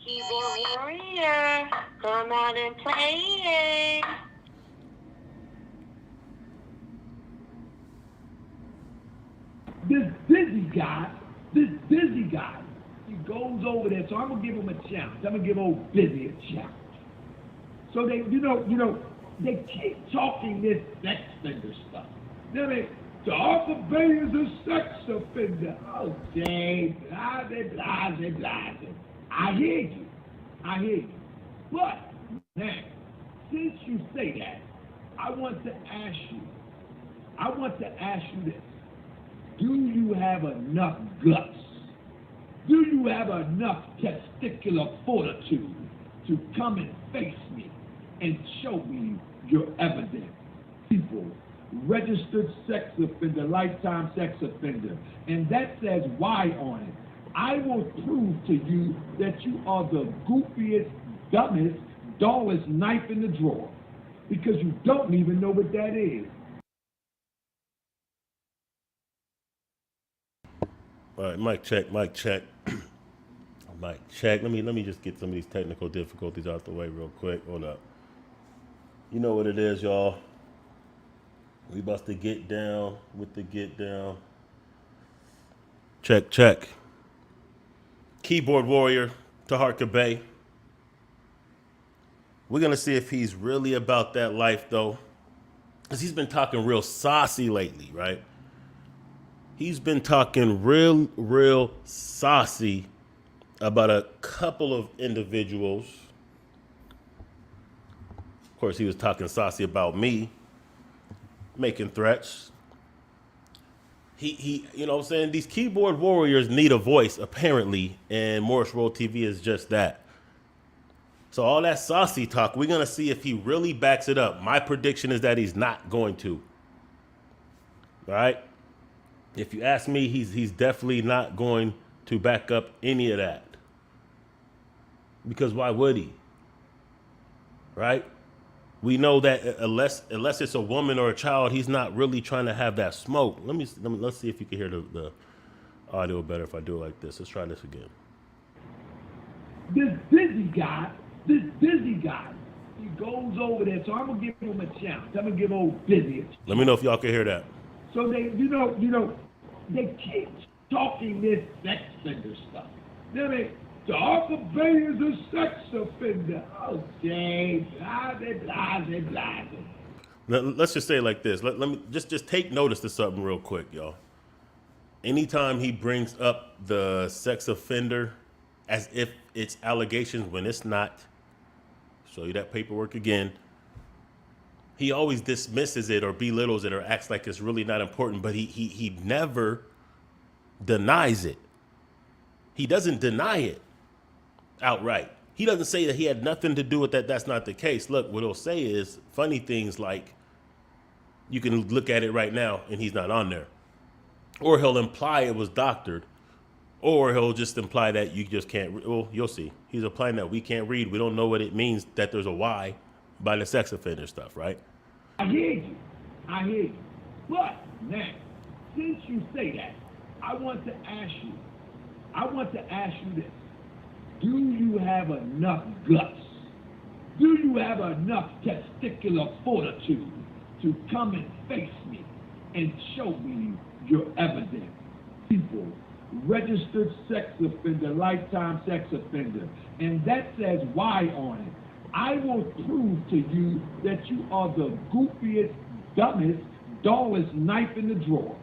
Keyboard warrior, come out and play it. This busy guy, he goes over there. So I'm gonna give him a challenge. I'm gonna give old Busy a challenge. So they, they keep talking this sex offender stuff. You know what I mean? Taharka Bey is a sex offender. Okay, blah. I hear you. But now, since you say that, I want to ask you this. Do you have enough guts? Do you have enough testicular fortitude to come and face me and show me your evidence? People, registered sex offender, lifetime sex offender, and that says why on it. I will prove to you that you are the goofiest, dumbest, dullest knife in the drawer, because you don't even know what that is. All right, mic check. Mic check. Let me just get some of these technical difficulties out the way real quick. Hold up. You know what it is, y'all. We about to get down with the get down. Check. Keyboard warrior, Taharka Bey. We're gonna see if he's really about that life though. Because he's been talking real saucy lately, right? He's been talking real saucy about a couple of individuals. Of course, he was talking saucy about me, making threats. He, you know what I'm saying? These keyboard warriors need a voice, apparently, and Morris Road TV is just that. So all that saucy talk, we're going to see if he really backs it up. My prediction is that he's not going to. All right? If you ask me, he's definitely not going to back up any of that. Because why would he? Right? We know that unless it's a woman or a child, he's not really trying to have that smoke. Let's see if you can hear the audio better if I do it like this. Let's try this again. This busy guy, he goes over there. So I'm gonna give him a challenge. I'm gonna give old Busy a challenge. Let me know if y'all can hear that. So they, they keep talking this sex offender stuff. You know what I mean? Taharka Bey is a sex offender. Okay, blah. Let's just say it like this. Let me just take notice to something real quick, y'all. Anytime he brings up the sex offender as if it's allegations when it's not, show you that paperwork again. He always dismisses it or belittles it or acts like it's really not important, but he never denies it. He doesn't deny it outright. He doesn't say that he had nothing to do with that. That's not the case. Look, what he'll say is funny things like, you can look at it right now and he's not on there. Or he'll imply it was doctored. Or he'll just imply that you just can't, well, you'll see. He's implying that we can't read. We don't know what it means that there's a Y by the sex offender stuff, right? I hear you. But now, since you say that, I want to ask you this. Do you have enough guts? Do you have enough testicular fortitude to come and face me and show me your evidence? People, registered sex offender, lifetime sex offender, and that says why on it. I will prove to you that you are the goofiest, dumbest, dullest knife in the drawer,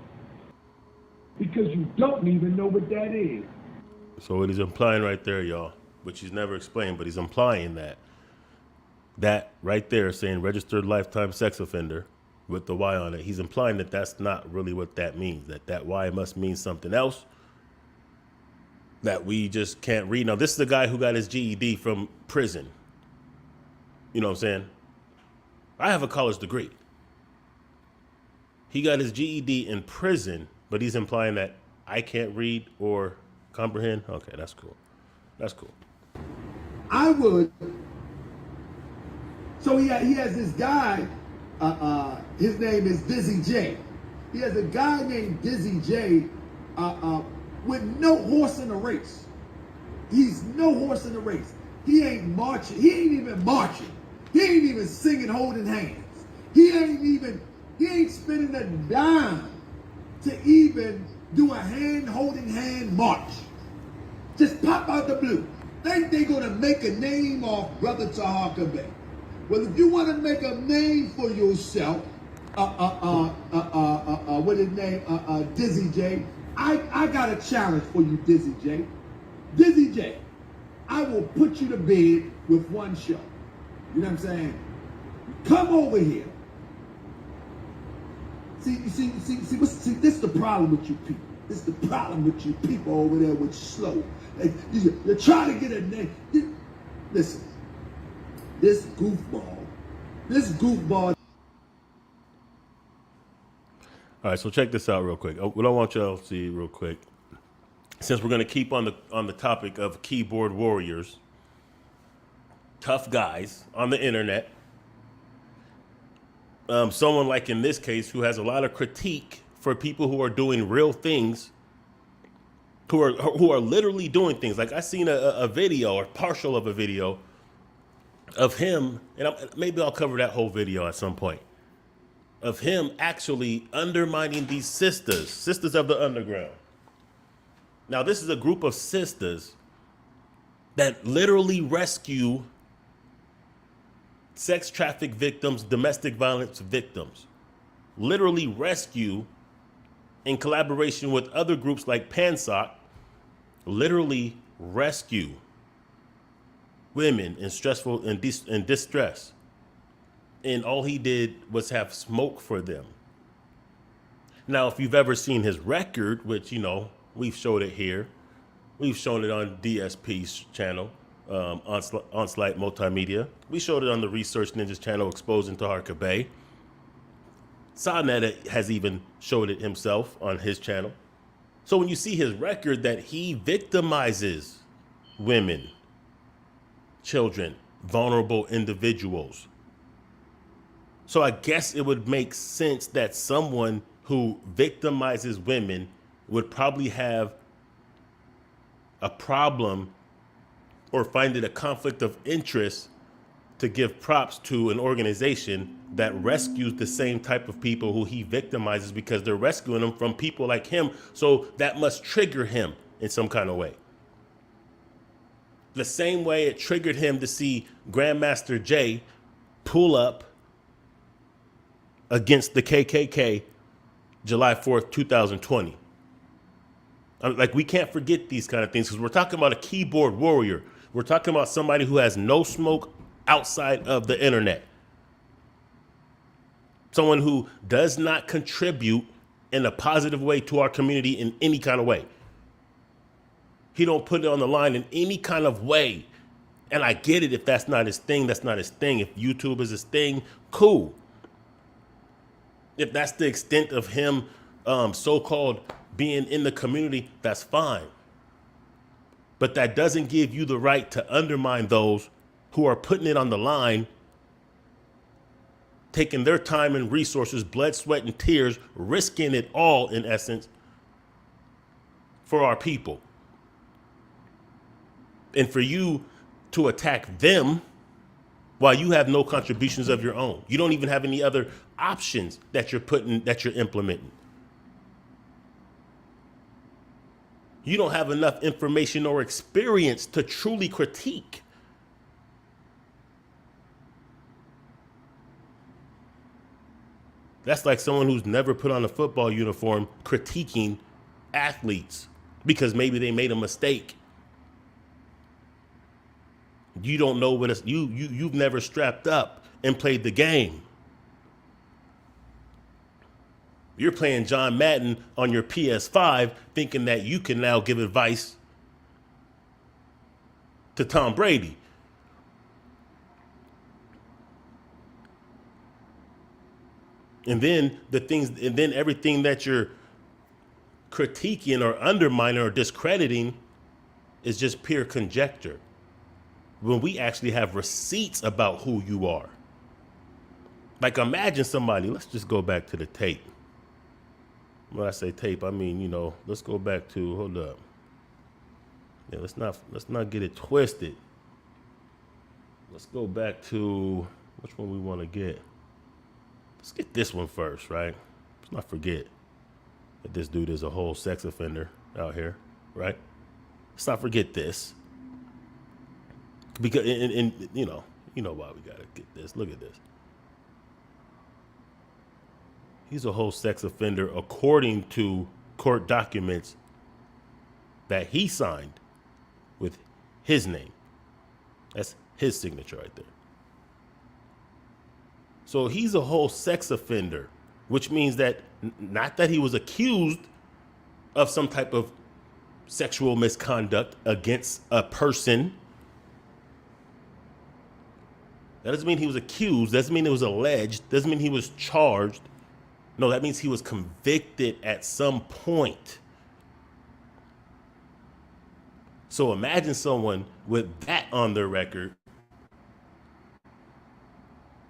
because you don't even know what that is. So what he's implying right there, y'all, which he's never explained, but he's implying that right there saying registered lifetime sex offender with the Y on it, he's implying that that's not really what that means, that Y must mean something else that we just can't read. Now, this is the guy who got his GED from prison. You know what I'm saying? I have a college degree. He got his GED in prison, but he's implying that I can't read or comprehend. Okay, that's cool. I would. So he has this guy, his name is Dizzy J. He has a guy named Dizzy J with no horse in the race. He's no horse in the race. He ain't marching. He ain't even marching. He ain't even singing holding hands. He ain't spending a dime to even do a holding hand march. Just pop out the blue. Think they gonna make a name off Brother Taharka Bey. Well, if you want to make a name for yourself, what his name? Dizzy J. I got a challenge for you, Dizzy J. Dizzy J, I will put you to bed with one show. You know what I'm saying? Come over here. See, this is the problem with you people. This is the problem with you people over there with slow. You're trying to get a name. Listen, this goofball. All right, so check this out real quick. What I want y'all to see real quick, since we're going to keep on the topic of keyboard warriors, tough guys on the internet, someone like in this case who has a lot of critique for people who are doing real things, who are literally doing things. Like I seen a video or partial of a video of him, and maybe I'll cover that whole video at some point, of him actually undermining these sisters of the underground. Now, this is a group of sisters that literally rescue sex traffic victims, domestic violence victims. Literally rescue, in collaboration with other groups like PANSOC, literally rescue women in stressful and distress. And all he did was have smoke for them. Now, if you've ever seen his record, which, you know, we've showed it here. We've shown it on DSP's channel, Onslaught Multimedia. We showed it on the Research Ninjas channel, Exposing Taharka Bey. Sonetta has even showed it himself on his channel. So when you see his record that he victimizes women, children, vulnerable individuals. So I guess it would make sense that someone who victimizes women would probably have a problem or find it a conflict of interest to give props to an organization that rescues the same type of people who he victimizes, because they're rescuing them from people like him. So that must trigger him in some kind of way. The same way it triggered him to see Grandmaster Jay pull up against the KKK July 4th, 2020. Like, we can't forget these kind of things, because we're talking about a keyboard warrior. We're talking about somebody who has no smoke outside of the internet. Someone who does not contribute in a positive way to our community in any kind of way. He don't put it on the line in any kind of way. And I get it, if that's not his thing, that's not his thing. If YouTube is his thing, cool. If that's the extent of him so-called being in the community, that's fine. But that doesn't give you the right to undermine those who are putting it on the line, taking their time and resources, blood, sweat, and tears, risking it all, in essence, for our people. And for you to attack them while you have no contributions of your own. You don't even have any other options that you're implementing. You don't have enough information or experience to truly critique. That's like someone who's never put on a football uniform critiquing athletes because maybe they made a mistake. You don't know what it's, you've never strapped up and played the game. You're playing John Madden on your PS5 thinking that you can now give advice to Tom Brady. And then everything that you're critiquing or undermining or discrediting is just pure conjecture, when we actually have receipts about who you are. Like, imagine somebody, let's just go back to the tape. When I say tape, I mean, let's go back to, hold up. Yeah, let's not get it twisted. Let's go back to which one we want to get. Let's get this one first, right? Let's not forget that this dude is a whole sex offender out here, right? Let's not forget this. Because and you know why we gotta get this. Look at this. He's a whole sex offender according to court documents that he signed with his name. That's his signature right there. So he's a whole sex offender, which means that not that he was accused of some type of sexual misconduct against a person. That doesn't mean he was accused. Doesn't mean it was alleged. Doesn't mean he was charged. No, that means he was convicted at some point. So imagine someone with that on their record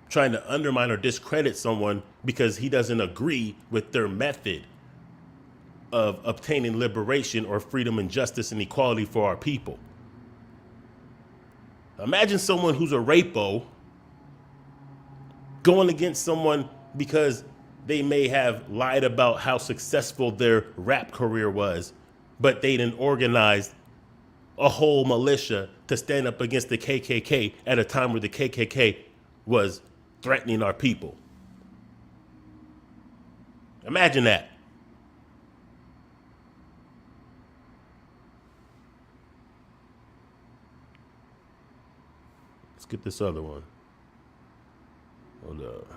trying to undermine or discredit someone because he doesn't agree with their method of obtaining liberation or freedom and justice and equality for our people. Imagine someone who's a rapo going against someone because they may have lied about how successful their rap career was, but they didn't organize a whole militia to stand up against the KKK at a time where the KKK was threatening our people. Imagine that. Let's get this other one. Hold up.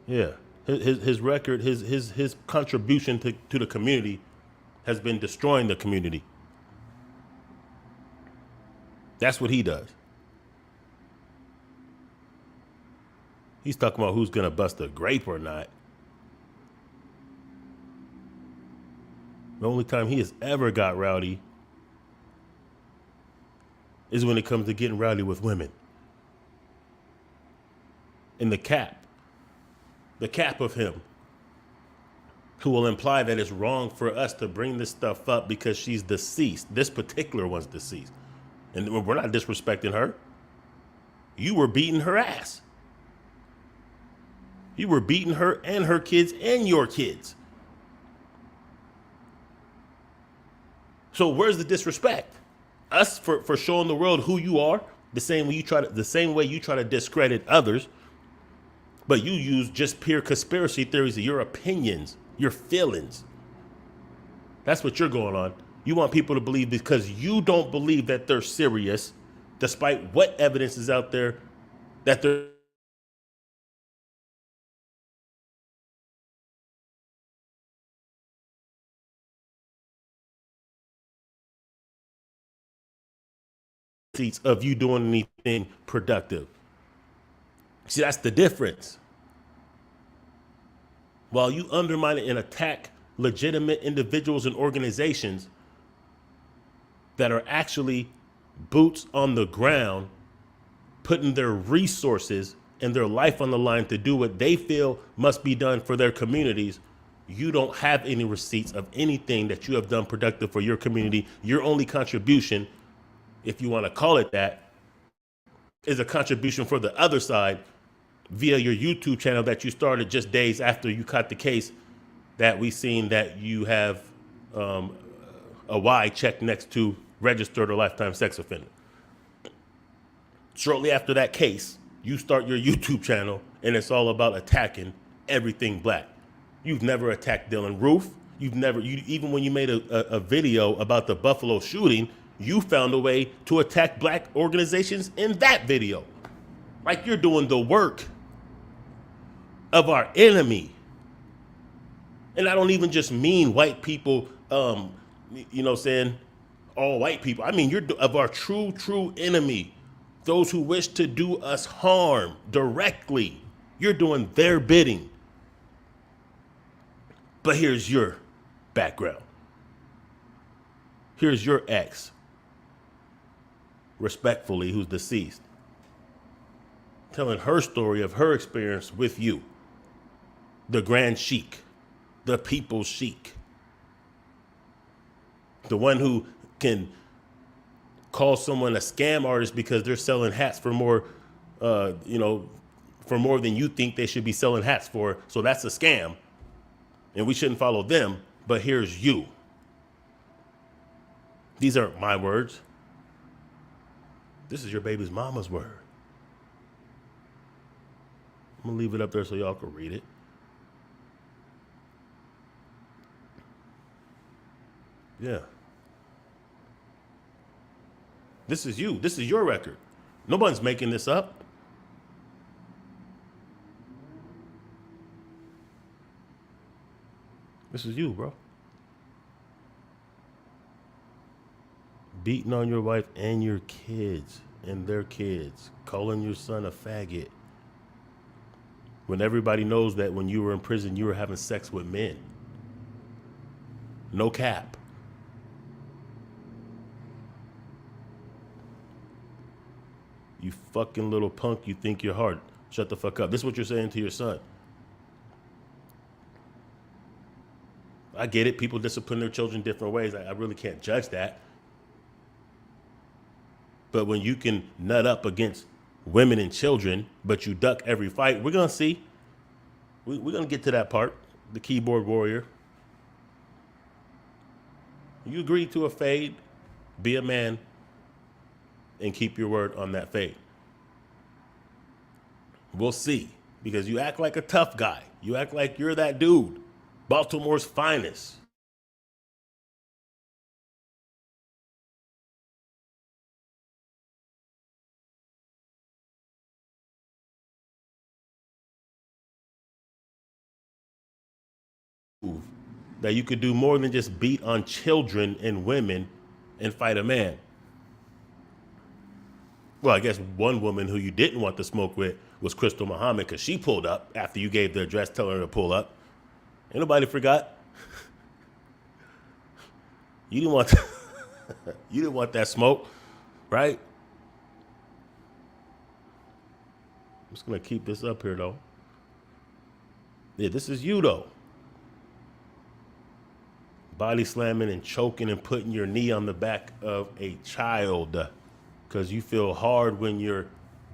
Yeah, his record, his contribution to the community has been destroying the community. That's what he does. He's talking about who's gonna bust a grape or not. The only time he has ever got rowdy is when it comes to getting rowdy with women. And the cap of him, who will imply that it's wrong for us to bring this stuff up because she's deceased. This particular one's deceased. And we're not disrespecting her. You were beating her ass. You were beating her and her kids and your kids. So where's the disrespect? Us for showing the world who you are, the same way you try to discredit others, but you use just pure conspiracy theories of your opinions, your feelings. That's what you're going on. You want people to believe because you don't believe that they're serious, despite what evidence is out there that they're of you doing anything productive. See, that's the difference. While you undermine and attack legitimate individuals and organizations that are actually boots on the ground, putting their resources and their life on the line to do what they feel must be done for their communities, you don't have any receipts of anything that you have done productive for your community. Your only contribution, if you want to call it that, is a contribution for the other side via your YouTube channel that you started just days after you caught the case that we seen that you have a Y check next to registered or lifetime sex offender. Shortly after that case, you start your YouTube channel and it's all about attacking everything black. You've never attacked Dylan Roof. Even when you made a video about the Buffalo shooting, you found a way to attack black organizations in that video. Like you're doing the work of our enemy. And I don't even just mean white people, saying all white people. I mean, you're of our true enemy. Those who wish to do us harm directly. You're doing their bidding. But here's your background. Here's your ex, respectfully, who's deceased, telling her story of her experience with you, the Grand Sheik, the People's Sheik. The one who can call someone a scam artist because they're selling hats for more, for more than you think they should be selling hats for. So that's a scam. And we shouldn't follow them. But here's you. These aren't my words. This is your baby's mama's word. I'm going to leave it up there so y'all can read it. Yeah. This is you. This is your record. No one's making this up. This is you, bro. Beating on your wife and your kids and their kids. Calling your son a faggot. When everybody knows that when you were in prison, you were having sex with men. No cap. You fucking little punk, you think you're hard. Shut the fuck up. This is what you're saying to your son. I get it. People discipline their children different ways. I really can't judge that. But when you can nut up against women and children, but you duck every fight, we're going to see. We're going to get to that part. The keyboard warrior. You agree to a fade, be a man, and keep your word on that fade. We'll see. Because you act like a tough guy. You act like you're that dude. Baltimore's finest. That you could do more than just beat on children and women and fight a man. Well, I guess one woman who you didn't want to smoke with was Crystal Muhammad because she pulled up after you gave the address telling her to pull up. Ain't nobody forgot. You didn't want you didn't want that smoke, right? I'm just gonna keep this up here though. Yeah, this is you though. Body slamming and choking and putting your knee on the back of a child because you feel hard when you're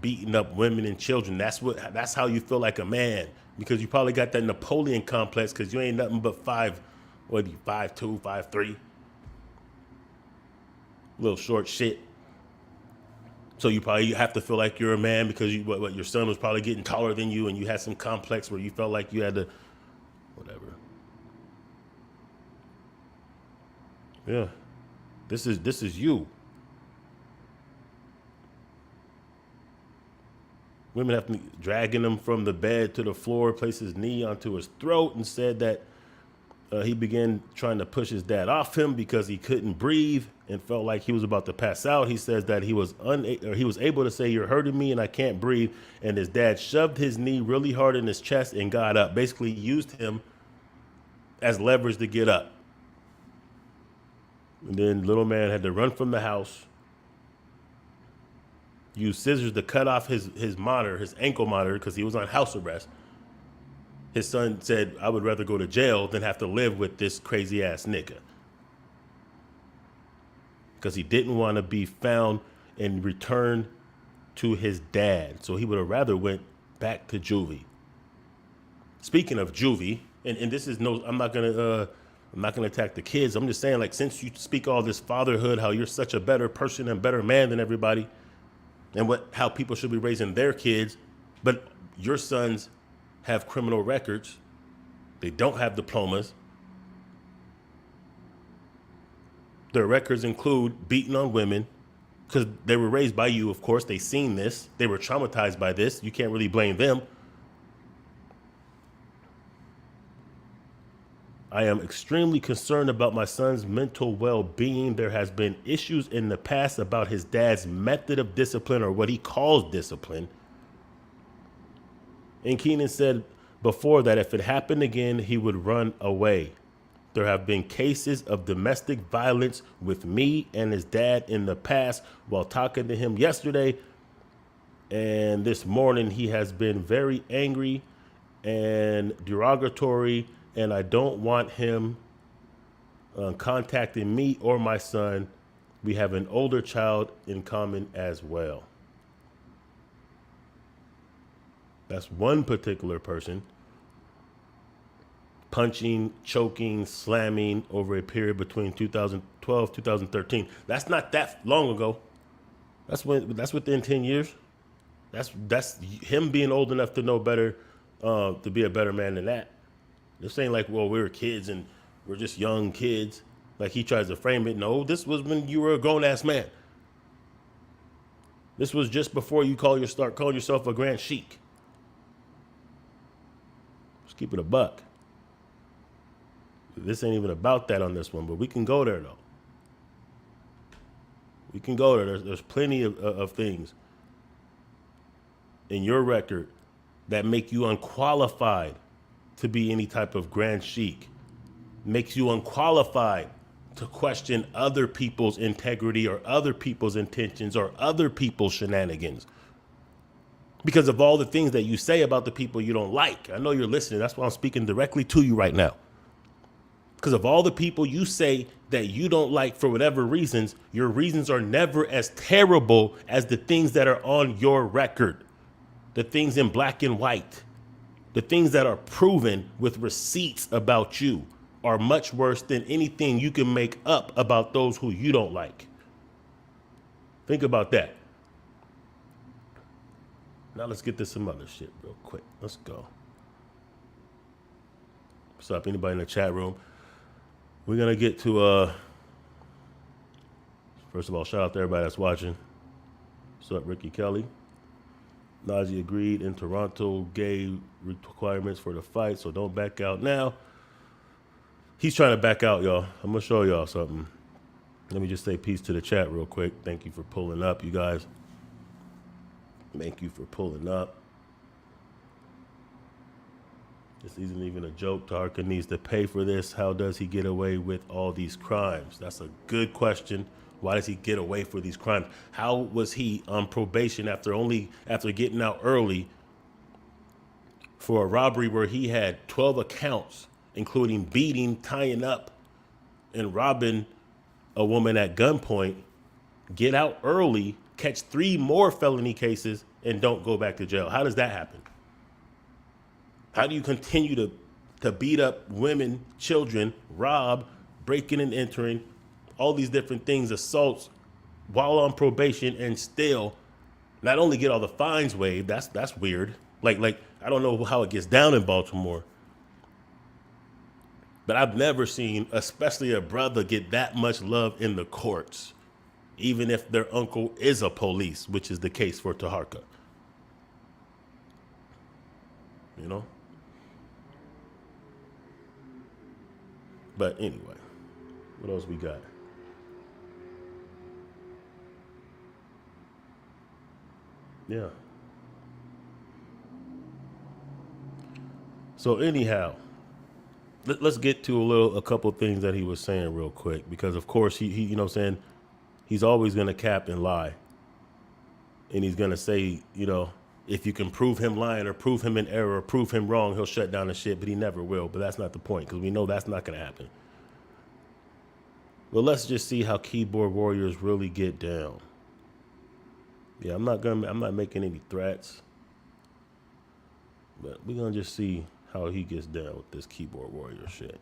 beating up women and children. That's how you feel like a man, because you probably got that Napoleon complex because you ain't nothing but 5'2", 5'3", little short shit. So you probably have to feel like you're a man because your son was probably getting taller than you and you had some complex where you felt like you had to whatever. Yeah, this is you. Women have to dragging him from the bed to the floor, place his knee onto his throat, and said that he began trying to push his dad off him because he couldn't breathe and felt like he was about to pass out. He says that he was able to say, "You're hurting me and I can't breathe," and his dad shoved his knee really hard in his chest and got up. Basically used him as leverage to get up. And then little man had to run from the house, use scissors to cut off his monitor, his ankle monitor, because he was on house arrest. His son said, "I would rather go to jail than have to live with this crazy ass nigga." Because he didn't want to be found and returned to his dad. So he would have rather went back to juvie. Speaking of juvie, and this is I'm not gonna attack the kids. I'm just saying, like, since you speak all this fatherhood, how you're such a better person and better man than everybody, and how people should be raising their kids, but your sons have criminal records. They don't have diplomas. Their records include beating on women because they were raised by you, of course. They seen this. They were traumatized by this. You can't really blame them. I am extremely concerned about my son's mental well-being. There has been issues in the past about his dad's method of discipline, or what he calls discipline. And Keenan said before that if it happened again, he would run away. There have been cases of domestic violence with me and his dad in the past. While talking to him yesterday and this morning, he has been very angry and derogatory, and I don't want him contacting me or my son. We have an older child in common as well. That's one particular person punching, choking, slamming over a period between 2012 2013. That's not that long ago. That's within 10 years. That's him being old enough to know better, to be a better man than that. This ain't like, well, we were kids and we're just young kids. Like he tries to frame it. No, this was when you were a grown ass man. This was just before you start calling yourself a grand sheik. Just keep it a buck. This ain't even about that on this one, but we can go there though. We can go there. There's plenty of things in your record that make you unqualified to be any type of grand sheik, makes you unqualified to question other people's integrity or other people's intentions or other people's shenanigans because of all the things that you say about the people you don't like. I know you're listening. That's why I'm speaking directly to you right now. Because of all the people you say that you don't like for whatever reasons, your reasons are never as terrible as the things that are on your record, the things in black and white, the things that are proven with receipts about you are much worse than anything you can make up about those who you don't like. Think about that. Now let's get to some other shit real quick. Let's go. What's up, anybody in the chat room? We're going to get to, first of all, shout out to everybody that's watching. What's up, Ricky Kelly? Najee agreed in Toronto gave requirements for the fight, so don't back out now. He's trying to back out, y'all. I'm going to show y'all something. Let me just say peace to the chat real quick. Thank you for pulling up, you guys. Thank you for pulling up. This isn't even a joke. Taharka needs to pay for this. How does he get away with all these crimes? That's a good question. Why does he get away for these crimes? How was he on probation after getting out early for a robbery where he had 12 accounts, including beating, tying up, and robbing a woman at gunpoint, get out early, catch 3 more felony cases, and don't go back to jail? How does that happen? How do you continue to beat up women, children, rob, breaking and entering, all these different things, assaults, while on probation, and still not only get all the fines waived? That's weird. Like I don't know how it gets down in Baltimore, but I've never seen, especially a brother, get that much love in the courts, even if their uncle is a police, which is the case for Taharka. You know? But anyway, what else we got? Yeah. So anyhow, let's get to a couple things that he was saying real quick, because of course he you know what I'm saying, he's always going to cap and lie. And he's going to say, you know, if you can prove him lying or prove him in error or prove him wrong, he'll shut down the shit, but he never will. But that's not the point, because we know that's not going to happen. Well, let's just see how keyboard warriors really get down. Yeah, I'm not making any threats, but we're going to just see how he gets down with this keyboard warrior shit.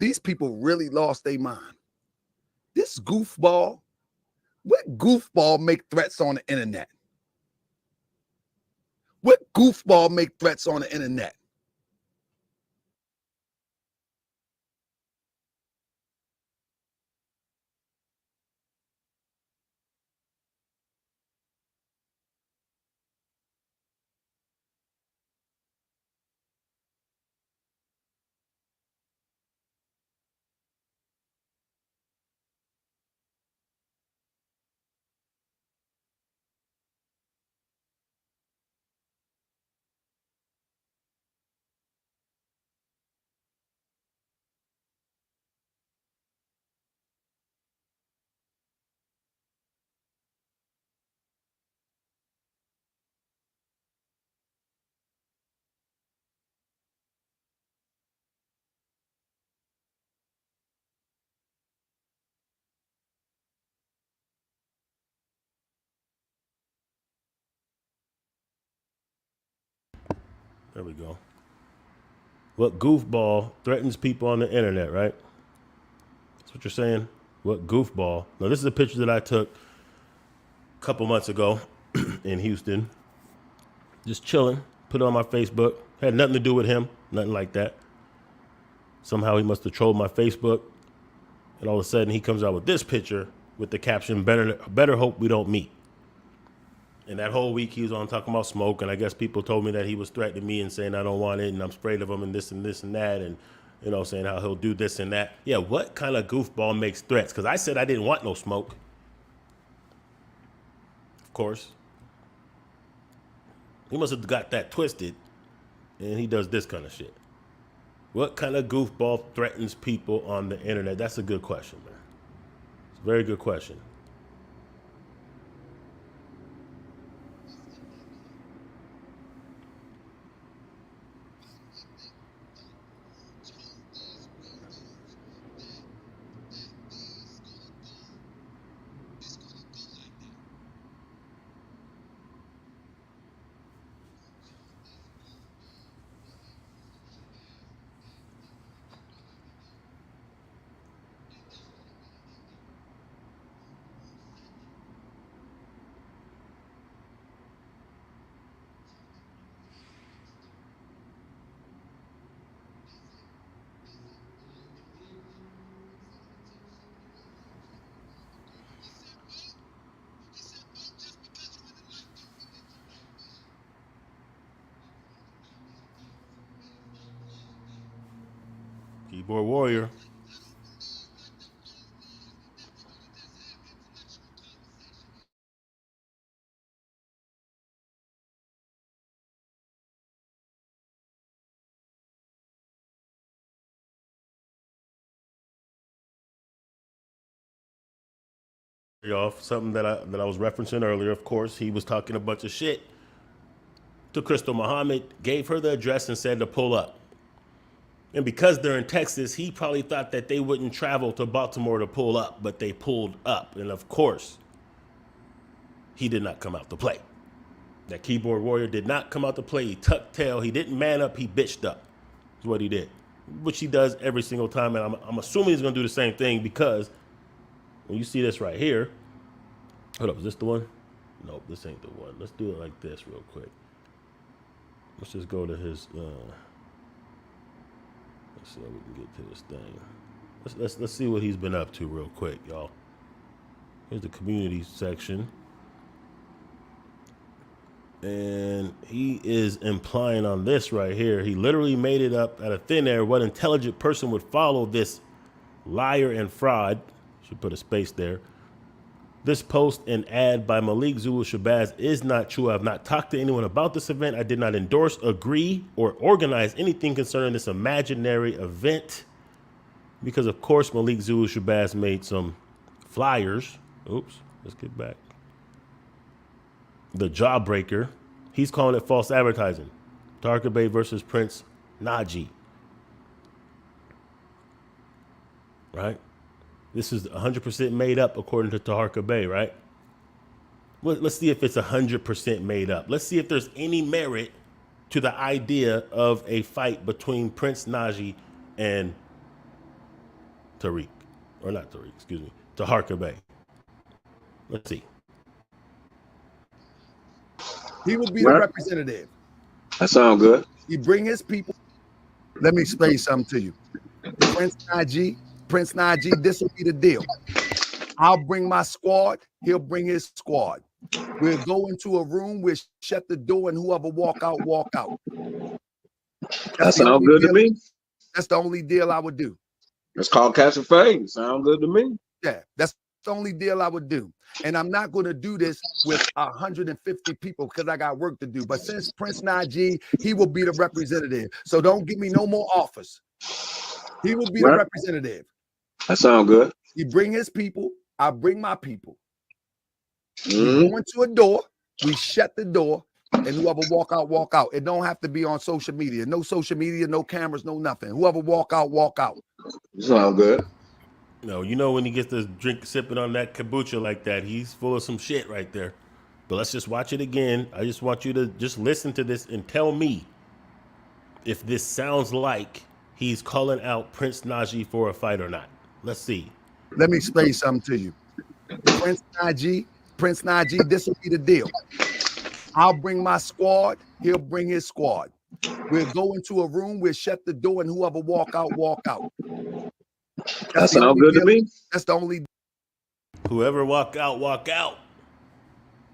These people really lost their mind. This goofball, what goofball make threats on the internet? What goofball make threats on the internet? There we go. What goofball threatens people on the internet, right? That's what you're saying? What goofball? Now, this is a picture that I took a couple months ago in Houston. Just chilling. Put it on my Facebook. Had nothing to do with him. Nothing like that. Somehow he must have trolled my Facebook. And all of a sudden he comes out with this picture with the caption, better hope we don't meet. And that whole week he was on talking about smoke. And I guess people told me that he was threatening me and saying I don't want it and I'm afraid of him and this and this and that. And, you know, saying how he'll do this and that. Yeah, what kind of goofball makes threats? Because I said I didn't want no smoke. Of course. He must have got that twisted. And he does this kind of shit. What kind of goofball threatens people on the internet? That's a good question, man. It's a very good question. Keyboard warrior. Off something that I was referencing earlier. Of course, he was talking a bunch of shit to Crystal Muhammad, gave her the address and said to pull up. And because they're in Texas, he probably thought that they wouldn't travel to Baltimore to pull up, but they pulled up. And of course, he did not come out to play. That keyboard warrior did not come out to play. He tucked tail. He didn't man up. He bitched up. That's what he did, which he does every single time. And I'm assuming he's going to do the same thing because when you see this right here, hold up, is this the one? Nope, this ain't the one. Let's do it like this real quick. Let's just go to his, let's see how we can get to this thing. Let's see what he's been up to real quick, y'all. Here's the community section. And he is implying on this right here. He literally made it up out of thin air. What intelligent person would follow this liar and fraud? Should put a space there. This post and ad by Malik Zulu Shabazz is not true. I have not talked to anyone about this event. I did not endorse, agree, or organize anything concerning this imaginary event. Because, of course, Malik Zulu Shabazz made some flyers. Oops, let's get back. The Jawbreaker. He's calling it false advertising. Taharka Bey versus Prince Najee. Right? This is 100% made up according to Taharka Bey, right? Well, let's see if it's 100% made up. Let's see if there's any merit to the idea of a fight between Prince Najee and Tariq. Or not Tariq, excuse me. Taharka Bey. Let's see. He will be the representative. That sounds good. He bring his people. Let me explain something to you. Prince Najee, this will be the deal. I'll bring my squad. He'll bring his squad. We'll go into a room. We'll shut the door, and whoever walk out, walk out. That sounds good to me. That's the only deal I would do. It's called catch a fade. Sound good to me. Yeah, that's the only deal I would do. And I'm not going to do this with 150 people because I got work to do. But since Prince Najee, he will be the representative. So don't give me no more offers. He will be the representative. That sounds good. He bring his people. I bring my people. We go into a door. We shut the door. And whoever walk out, walk out. It don't have to be on social media. No social media, no cameras, no nothing. Whoever walk out, walk out. Sound good. No, you know when he gets to drink, sipping on that kombucha like that, he's full of some shit right there. But let's just watch it again. I just want you to just listen to this and tell me if this sounds like he's calling out Prince Najee for a fight or not. Let's see. Let me explain something to you. Prince Najee, this will be the deal. I'll bring my squad. He'll bring his squad. We'll go into a room. We'll shut the door, and whoever walk out, walk out. That sounds good to me. That's the only. Whoever walk out, walk out.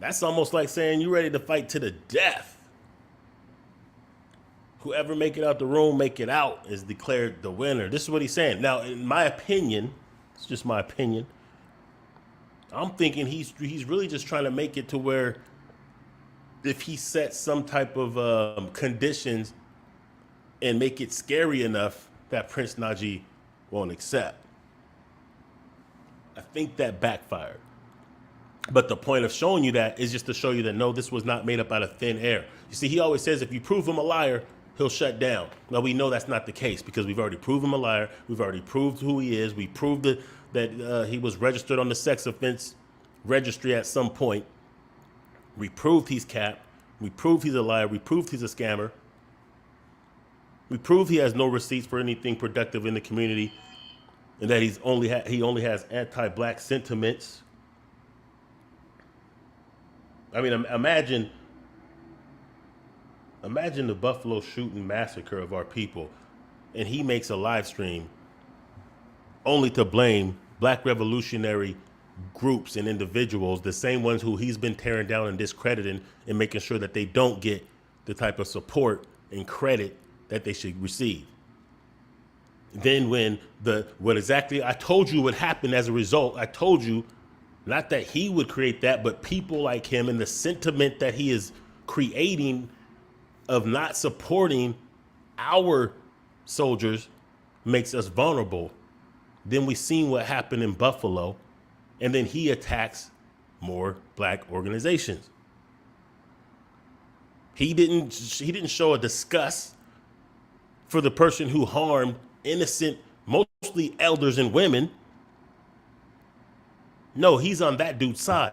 That's almost like saying you ready to fight to the death. Whoever make it out the room, make it out, is declared the winner. This is what he's saying. Now, in my opinion, it's just my opinion, I'm thinking he's really just trying to make it to where if he sets some type of conditions and make it scary enough that Prince Najee won't accept. I think that backfired. But the point of showing you that is just to show you that, no, this was not made up out of thin air. You see, he always says if you prove him a liar, he'll shut down. Well, we know that's not the case because we've already proved him a liar. We've already proved who he is. We proved that he was registered on the sex offense registry at some point. We proved he's capped. We proved he's a liar. We proved he's a scammer. We proved he has no receipts for anything productive in the community, and that he only has anti-black sentiments. I mean, imagine the Buffalo shooting massacre of our people, and he makes a live stream only to blame black revolutionary groups and individuals, the same ones who he's been tearing down and discrediting and making sure that they don't get the type of support and credit that they should receive. Then when what exactly I told you would happen as a result, I told you not that he would create that, but people like him and the sentiment that he is creating of not supporting our soldiers makes us vulnerable. Then we seen what happened in Buffalo, and then he attacks more black organizations. He didn't show a disgust for the person who harmed innocent, mostly elders and women. No, he's on that dude's side.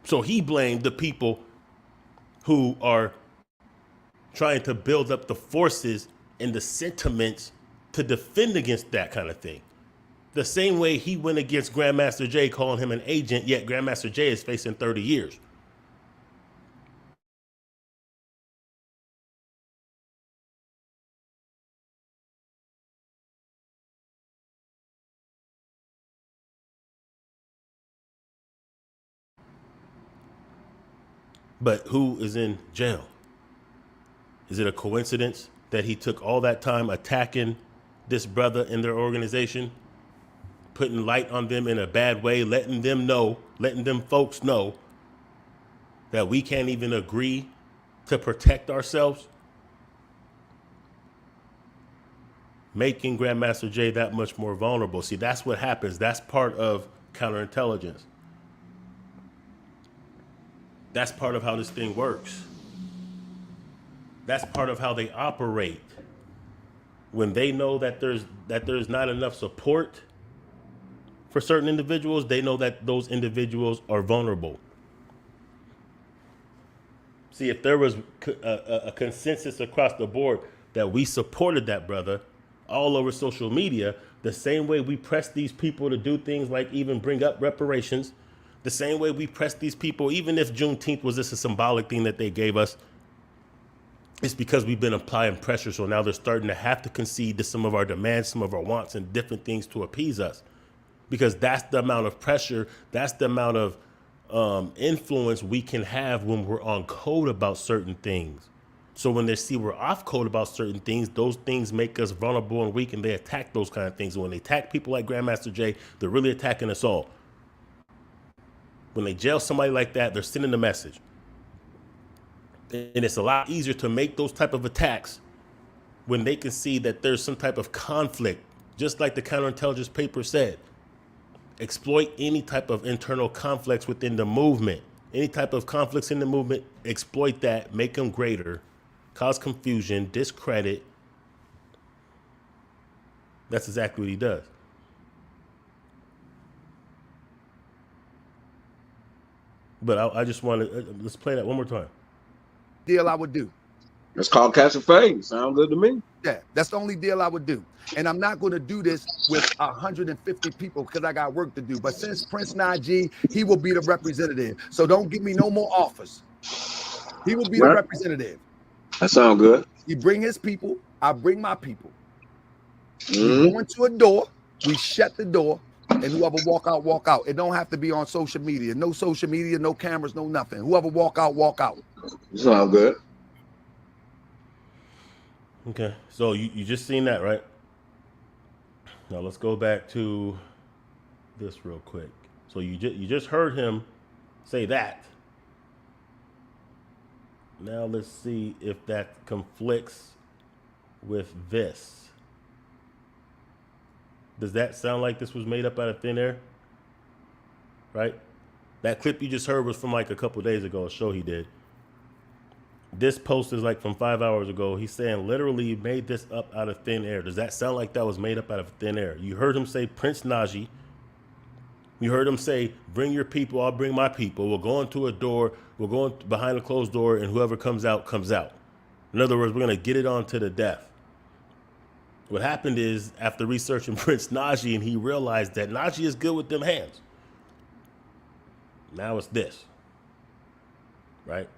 So he blamed the people who are trying to build up the forces and the sentiments to defend against that kind of thing. The same way he went against Grandmaster Jay, calling him an agent, yet Grandmaster Jay is facing 30 years. But who is in jail? Is it a coincidence that he took all that time attacking this brother and their organization, putting light on them in a bad way, letting them folks know that we can't even agree to protect ourselves? Making Grandmaster Jay that much more vulnerable. See, that's what happens. That's part of counterintelligence. That's part of how this thing works. That's part of how they operate. When they know that there's not enough support for certain individuals, they know that those individuals are vulnerable. See, if there was a consensus across the board that we supported that brother all over social media, the same way we press these people to do things like even bring up reparations, the same way we press these people, even if Juneteenth was just a symbolic thing that they gave us, it's because we've been applying pressure. So now they're starting to have to concede to some of our demands, some of our wants, and different things to appease us. Because that's the amount of pressure, that's the amount of influence we can have when we're on code about certain things. So when they see we're off code about certain things, those things make us vulnerable and weak, and they attack those kind of things. And when they attack people like Grandmaster Jay, they're really attacking us all. When they jail somebody like that, they're sending a message. And it's a lot easier to make those type of attacks when they can see that there's some type of conflict, just like the counterintelligence paper said. Exploit any type of internal conflicts within the movement. Any type of conflicts in the movement, exploit that, make them greater, cause confusion, discredit. That's exactly what he does. But I just want to, let's play that one more time. Deal I would do. It's called catching phase. Sound good to me. Yeah, that's the only deal I would do. And I'm not going to do this with 150 people because I got work to do. But since Prince Najee, he will be the representative. So don't give me no more offers. He will be the Right. representative. That sound good. He bring his people. I bring my people. Mhm. We go into a door. We shut the door. And whoever walk out, walk out. It don't have to be on social media. No social media, no cameras, no nothing. Whoever walk out, walk out. Sound good. Okay, so you just seen that, right? Now let's go back to this real quick. So you just heard him say that. Now let's see if that conflicts with this. Does that sound like this was made up out of thin air? Right? That clip you just heard was from like a couple days ago, a show he did. This post is like from 5 hours ago. He's saying literally made this up out of thin air. Does that sound like that was made up out of thin air? You heard him say Prince Najee. You heard him say, bring your people, I'll bring my people. We'll go into a door, we'll go behind a closed door, and whoever comes out, comes out. In other words, we're going to get it on to the death. What happened is, after researching Prince Najee, and he realized that Najee is good with them hands. Now it's this. Right?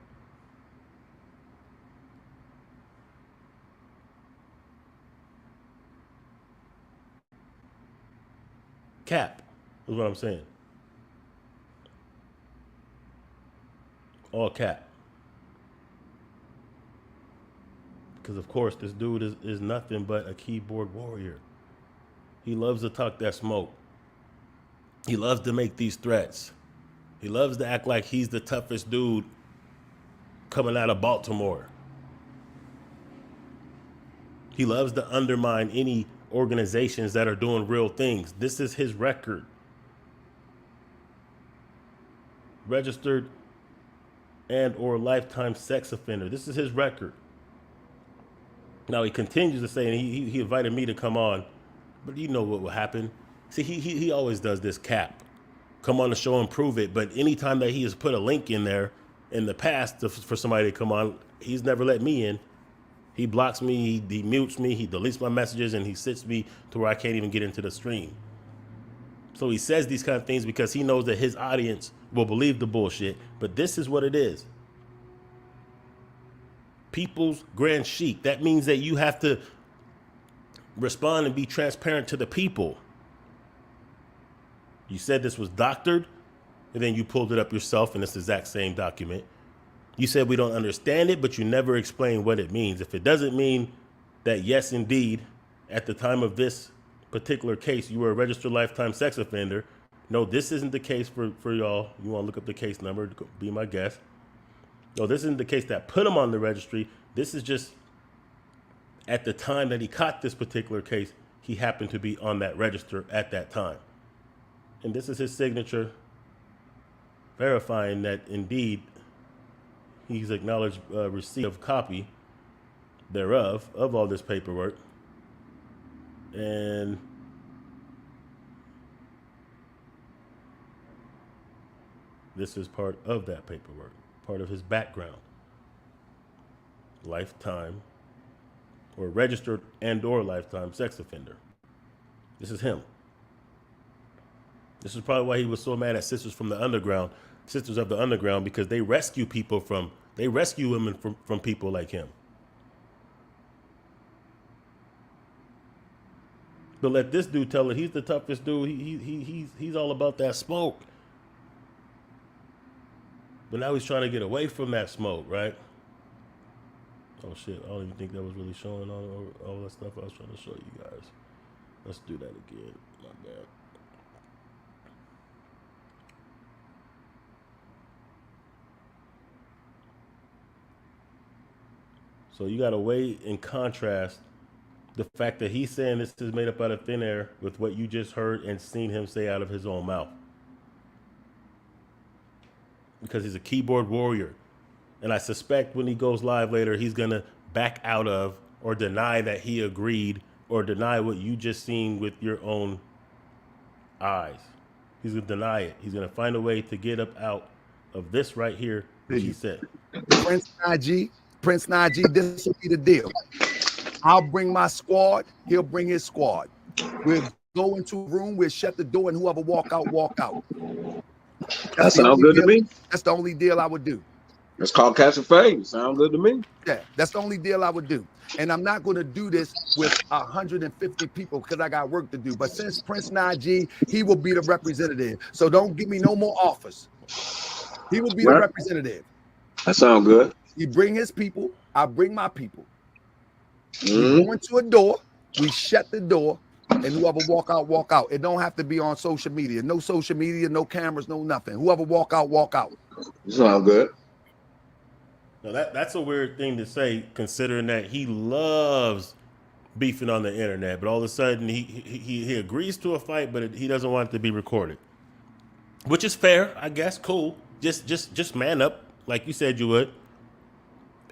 Cap is what I'm saying. All cap. Because, of course, this dude is nothing but a keyboard warrior. He loves to talk that smoke. He loves to make these threats. He loves to act like he's the toughest dude coming out of Baltimore. He loves to undermine any organizations that are doing real things. This is his record. Registered and or lifetime sex offender. This is his record. Now he continues to say, and he invited me to come on, but you know what will happen. See, he always does this cap. Come on the show and prove it. But anytime that he has put a link in there in the past for somebody to come on, he's never let me in. He blocks me, he mutes me, he deletes my messages, and he sits me to where I can't even get into the stream. So he says these kind of things because he knows that his audience will believe the bullshit. But this is what it is. People's grand chic. That means that you have to respond and be transparent to the people. You said this was doctored, and then you pulled it up yourself in this exact same document. You said we don't understand it, but you never explain what it means. If it doesn't mean that, yes, indeed, at the time of this particular case, you were a registered lifetime sex offender. No, this isn't the case for y'all. You want to look up the case number, be my guest. No, this isn't the case that put him on the registry. This is just at the time that he caught this particular case, he happened to be on that register at that time. And this is his signature verifying that indeed he's acknowledged receipt of copy thereof of all this paperwork. And this is part of that paperwork, part of his background. Lifetime or registered and or lifetime sex offender. This is him. This is probably why he was so mad at Sisters from the Underground, Sisters of the Underground, because they rescue women from people like him. But let this dude tell it he's the toughest dude. He's all about that smoke. But now he's trying to get away from that smoke, right? Oh shit, I don't even think that was really showing all that stuff I was trying to show you guys. Let's do that again. My bad. So you got to weigh in contrast the fact that he's saying this is made up out of thin air with what you just heard and seen him say out of his own mouth. Because he's a keyboard warrior. And I suspect when he goes live later, he's going to back out of or deny that he agreed or deny what you just seen with your own eyes. He's going to deny it. He's going to find a way to get up out of this right here, which he said. Prince Najee, Prince Najee, this will be the deal. I'll bring my squad. He'll bring his squad. We'll go into a room. We'll shut the door, and whoever walk out, walk out. That sounds good to me. That's the only deal I would do. It's called catching phase. Sound good to me. Yeah, that's the only deal I would do. And I'm not going to do this with 150 people because I got work to do. But since Prince Najee, he will be the representative. So don't give me no more offers. He will be the representative. That sounds good. He bring his people. I bring my people. Mm-hmm. We go into a door. We shut the door. And whoever walk out, walk out. It don't have to be on social media. No social media, no cameras, no nothing. Whoever walk out, walk out. Sound good. Now that's a weird thing to say, considering that he loves beefing on the internet, but all of a sudden he agrees to a fight, but he doesn't want it to be recorded, which is fair, I guess. Cool. Just man up, like you said you would,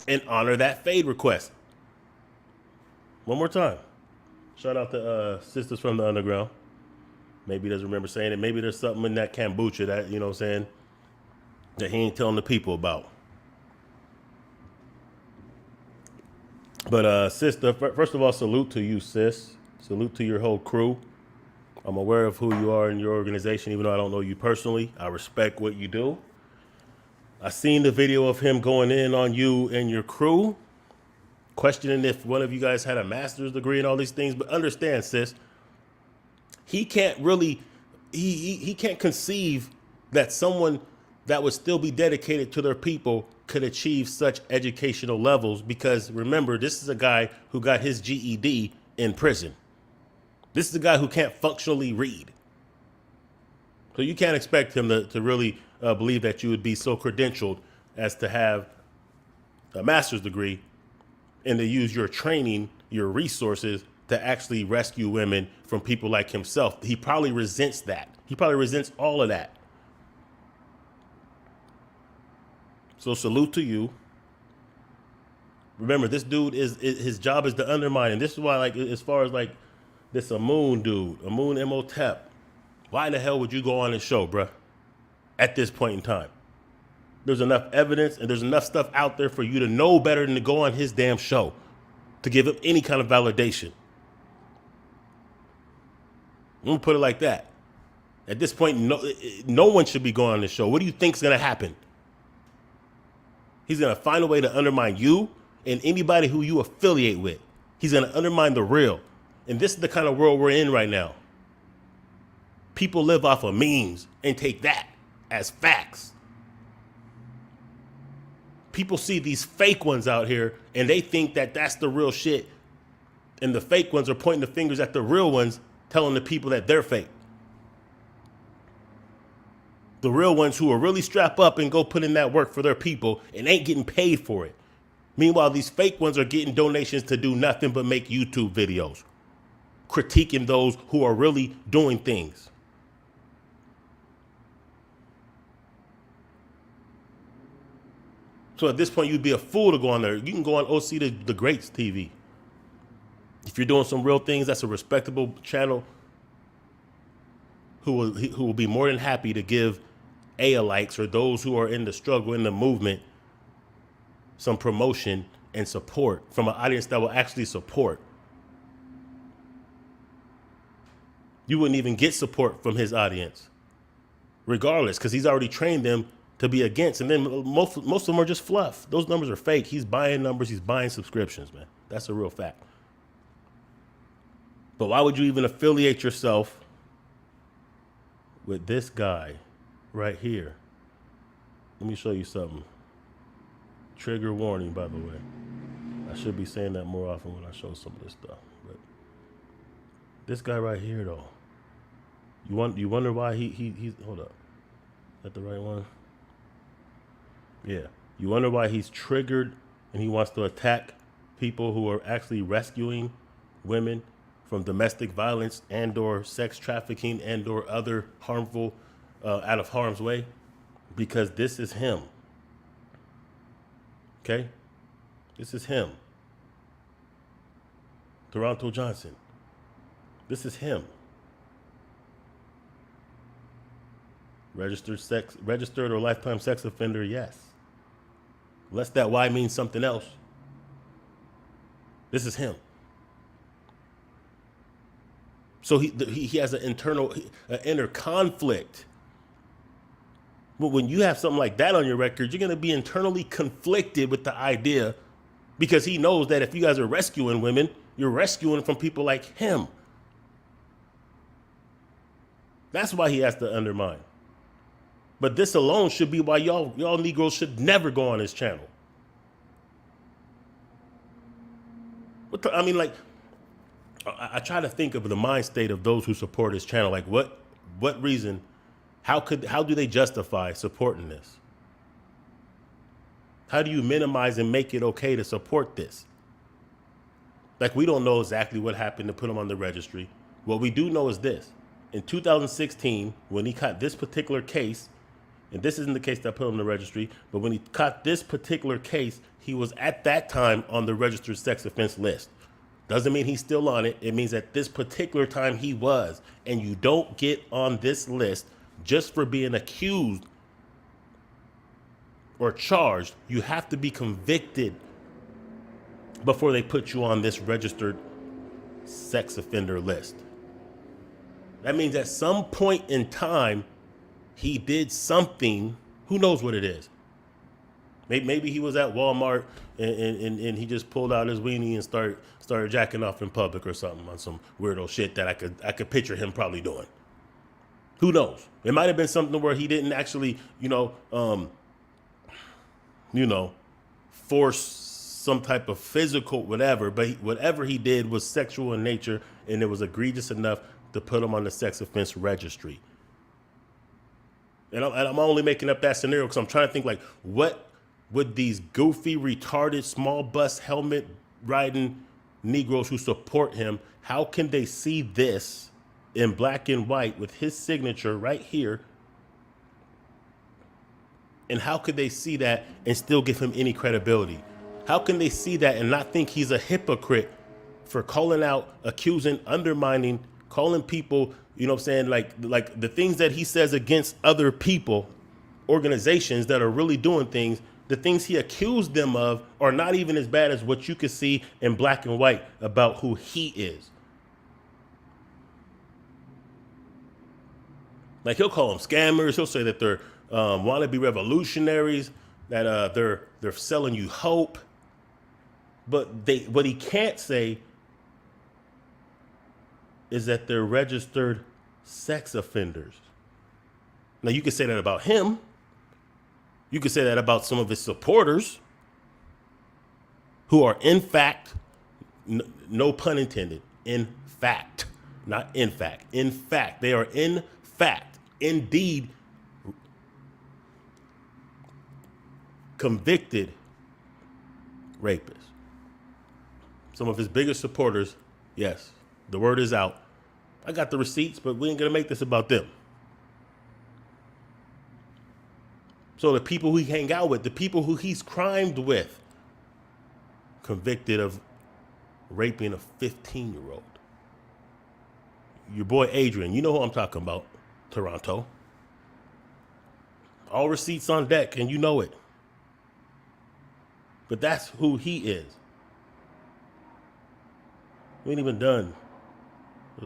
and honor that fade request. One more time. Shout out to Sisters from the Underground. Maybe he doesn't remember saying it. Maybe there's something in that kombucha that, you know what I'm saying, that he ain't telling the people about. But sister, first of all, salute to you, sis. Salute to your whole crew. I'm aware of who you are in your organization, even though I don't know you personally. I respect what you do. I seen the video of him going in on you and your crew, questioning if one of you guys had a master's degree and all these things. But understand, sis, he can't really, he can't conceive that someone that would still be dedicated to their people could achieve such educational levels, because remember, this is a guy who got his GED in prison. This is a guy who can't functionally read. So you can't expect him to really believe that you would be so credentialed as to have a master's degree and to use your training, your resources to actually rescue women from people like himself. He probably resents that. He probably resents all of that. So salute to you. Remember, this dude is his job is to undermine, and this is why, like, as far as like this Amun dude, Amun Imhotep, why the hell would you go on his show, bruh? At this point in time, there's enough evidence and there's enough stuff out there for you to know better than to go on his damn show to give him any kind of validation. I'm gonna put it like that. At this point, no one should be going on this show. What do you think's gonna happen? He's going to find a way to undermine you and anybody who you affiliate with. He's going to undermine the real. And this is the kind of world we're in right now. People live off of memes and take that as facts. People see these fake ones out here and they think that that's the real shit. And the fake ones are pointing the fingers at the real ones, telling the people that they're fake. The real ones who will really strap up and go put in that work for their people and ain't getting paid for it. Meanwhile, these fake ones are getting donations to do nothing but make YouTube videos, critiquing those who are really doing things. So at this point, you'd be a fool to go on there. You can go on OC the Greats TV. If you're doing some real things, that's a respectable channel who will be more than happy to give A-likes or those who are in the struggle, in the movement, some promotion and support from an audience that will actually support. You wouldn't even get support from his audience, regardless, because he's already trained them to be against. And then most of them are just fluff. Those numbers are fake. He's buying numbers. He's buying subscriptions, man. That's a real fact. But why would you even affiliate yourself with this guy right here? Let me show you something. Trigger warning, by the way. I should be saying that more often when I show some of this stuff. But this guy right here, though, you wonder why he's hold up. Is that the right one? Yeah. You wonder why he's triggered and he wants to attack people who are actually rescuing women from domestic violence and or sex trafficking and or other harmful, out of harm's way, because this is him. Okay? This is him. Toronto Johnson. This is him. Registered or lifetime sex offender, yes. unless that Y means something else. This is him. So he has an inner conflict. But when you have something like that on your record, you're going to be internally conflicted with the idea, because he knows that if you guys are rescuing women, you're rescuing from people like him. That's why he has to undermine. But this alone should be why y'all Negroes should never go on his channel. I try to think of the mind state of those who support his channel. Like, what reason? How do they justify supporting this? How do you minimize and make it okay to support this? Like, we don't know exactly what happened to put him on the registry. What we do know is this. In 2016, when he caught this particular case, and this isn't the case that put him on the registry, but when he caught this particular case, he was at that time on the registered sex offense list. Doesn't mean he's still on it. It means at this particular time he was. And you don't get on this list just for being accused or charged. You have to be convicted before they put you on this registered sex offender list. That means at some point in time, he did something. Who knows what it is? Maybe he was at Walmart and he just pulled out his weenie and started jacking off in public or something on some weirdo shit that I could picture him probably doing. Who knows? It might have been something where he didn't actually, force some type of physical whatever, but whatever he did was sexual in nature, and it was egregious enough to put him on the sex offense registry. And I'm only making up that scenario because I'm trying to think, like, what would these goofy, retarded, small bus helmet riding Negroes who support him, how can they see this in black and white with his signature right here? And how could they see that and still give him any credibility? How can they see that and not think he's a hypocrite for calling out, accusing, undermining, calling people, like the things that he says against other people, organizations that are really doing things, the things he accused them of are not even as bad as what you could see in black and white about who he is. Like, he'll call them scammers. He'll say that they're wannabe revolutionaries, that they're selling you hope. But what he can't say is that they're registered sex offenders. Now, you could say that about him. You could say that about some of his supporters who are, in fact, no pun intended, in fact, not in fact, in fact, they are in fact, indeed, convicted rapists. Some of his biggest supporters, yes, the word is out. I got the receipts, but we ain't gonna make this about them. So the people who he hang out with, the people who he's crimed with, convicted of raping a 15-year-old. Your boy Adrian, you know who I'm talking about, Toronto. All receipts on deck, and you know it. But that's who he is. We ain't even done.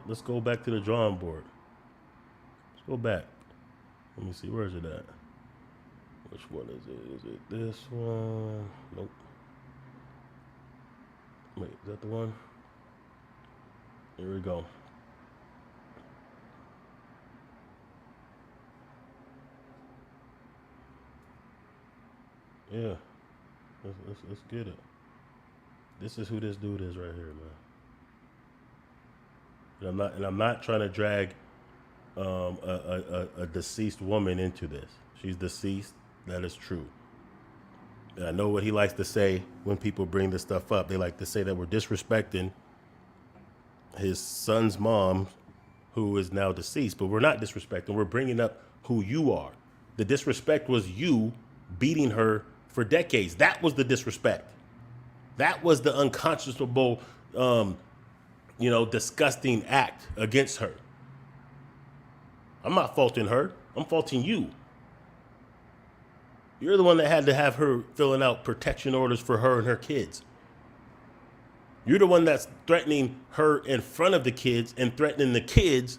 Let's go back to the drawing board. Let's go back. Let me see, where is it at? Which one is it? Is it this one? Nope. Wait, is that the one? Here we go. Yeah. Let's get it. This is who this dude is right here, man. And I'm not trying to drag a deceased woman into this. She's deceased. That is true. And I know what he likes to say when people bring this stuff up. They like to say that we're disrespecting his son's mom, who is now deceased. But we're not disrespecting. We're bringing up who you are. The disrespect was you beating her for decades. That was the disrespect. That was the unconscionable, disgusting act against her. I'm not faulting her. I'm faulting you. You're the one that had to have her filling out protection orders for her and her kids. You're the one that's threatening her in front of the kids and threatening the kids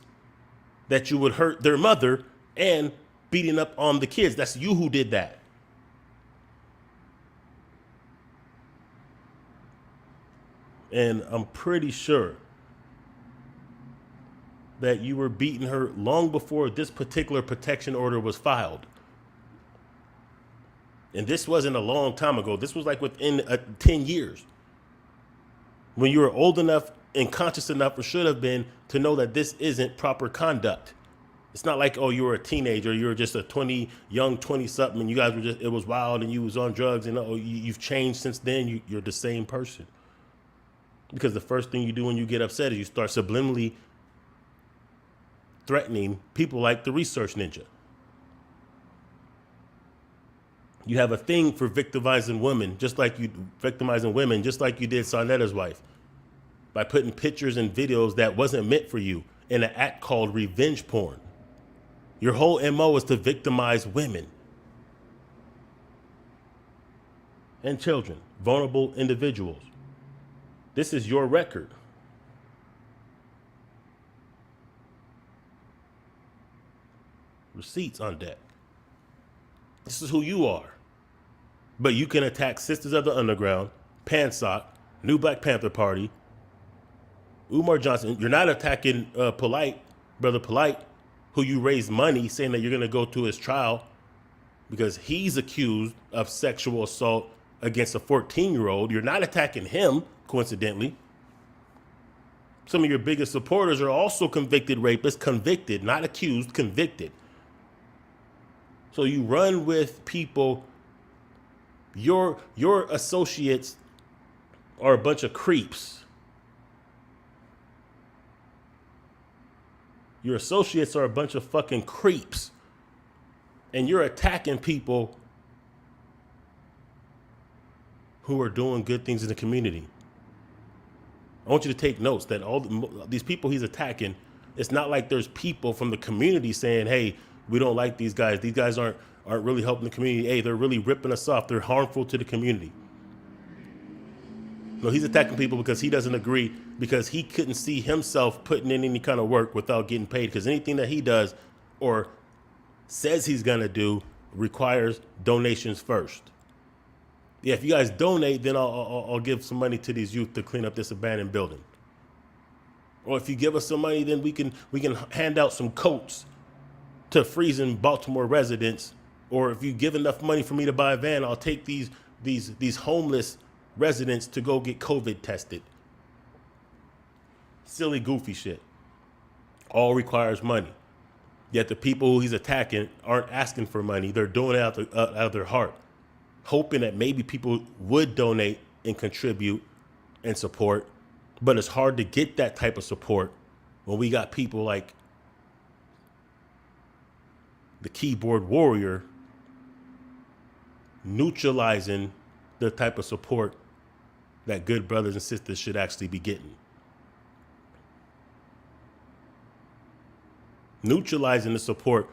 that you would hurt their mother and beating up on the kids. That's you who did that. And I'm pretty sure that you were beating her long before this particular protection order was filed. And this wasn't a long time ago. This was like within 10 years. When you were old enough and conscious enough, or should have been, to know that this isn't proper conduct. It's not like, oh, you were a teenager, you were just a young 20-something, and you guys were just, it was wild and you was on drugs, and oh, you've changed since then, you're the same person. Because the first thing you do when you get upset is you start subliminally threatening people like the research ninja. You have a thing for victimizing women, just like you did Sarnetta's wife, by putting pictures and videos that wasn't meant for you in an act called revenge porn. Your whole MO is to victimize women and children, vulnerable individuals. This is your record. Receipts on deck. This is who you are. But you can attack Sisters of the Underground, Pansock, New Black Panther Party, Umar Johnson. You're not attacking Brother Polite, who you raised money saying that you're going to go to his trial because he's accused of sexual assault against a 14-year-old. You're not attacking him, coincidentally. Some of your biggest supporters are also convicted rapists, convicted, not accused, convicted. So you run with people. Your associates are a bunch of creeps. Your associates are a bunch of fucking creeps. And you're attacking people who are doing good things in the community. I want you to take notes that these people he's attacking, it's not like there's people from the community saying, hey, we don't like these guys. These guys aren't really helping the community. Hey, they're really ripping us off. They're harmful to the community. No, he's attacking people because he doesn't agree, because he couldn't see himself putting in any kind of work without getting paid, because anything that he does or says he's going to do requires donations first. Yeah, if you guys donate, then I'll give some money to these youth to clean up this abandoned building. Or if you give us some money, then we can hand out some coats to freezing Baltimore residents. Or if you give enough money for me to buy a van, I'll take these homeless residents to go get COVID tested. Silly, goofy shit. All requires money. Yet the people who he's attacking aren't asking for money. They're doing it out of their heart, hoping that maybe people would donate and contribute and support. But it's hard to get that type of support when we got people like the keyboard warrior neutralizing the type of support that good brothers and sisters should actually be getting. Neutralizing the support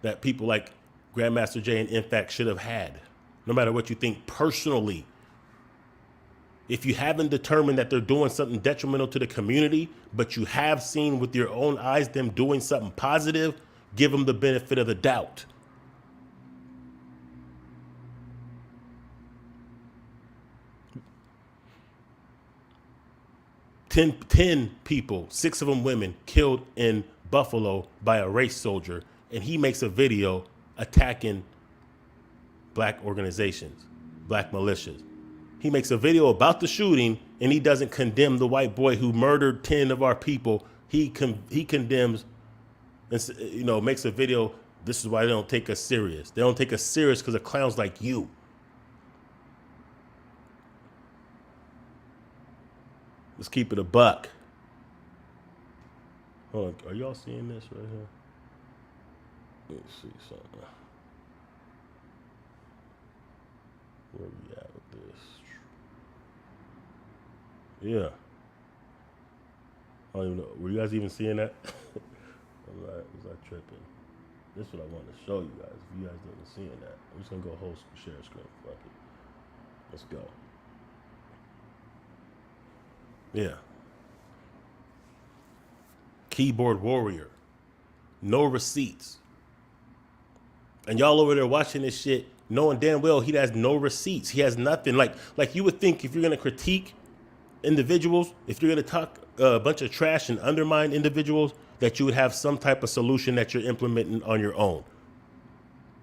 that people like Grandmaster Jay and Infact should have had, no matter what you think personally. If you haven't determined that they're doing something detrimental to the community, but you have seen with your own eyes them doing something positive, give them the benefit of the doubt. Ten people, 6 of them women, killed in Buffalo by a race soldier, and he makes a video attacking black organizations, black militias. He makes a video about the shooting, and he doesn't condemn the white boy who murdered 10 of our people. He condemns, and makes a video. This is why they don't take us serious. They don't take us serious because of clowns like you. Let's keep it a buck. Hold on, are y'all seeing this right here? Let me see something. Where we at with this? Yeah. I don't even know. Were you guys even seeing that? Was I tripping? This is what I wanted to show you guys. If you guys didn't see that, I'm just gonna go whole share screen. Fuck it. Let's go. Yeah. Keyboard warrior. No receipts. And y'all over there watching this shit, knowing damn well he has no receipts. He has nothing. Like you would think if you're gonna critique individuals, if you're gonna talk a bunch of trash and undermine individuals, that you would have some type of solution that you're implementing on your own.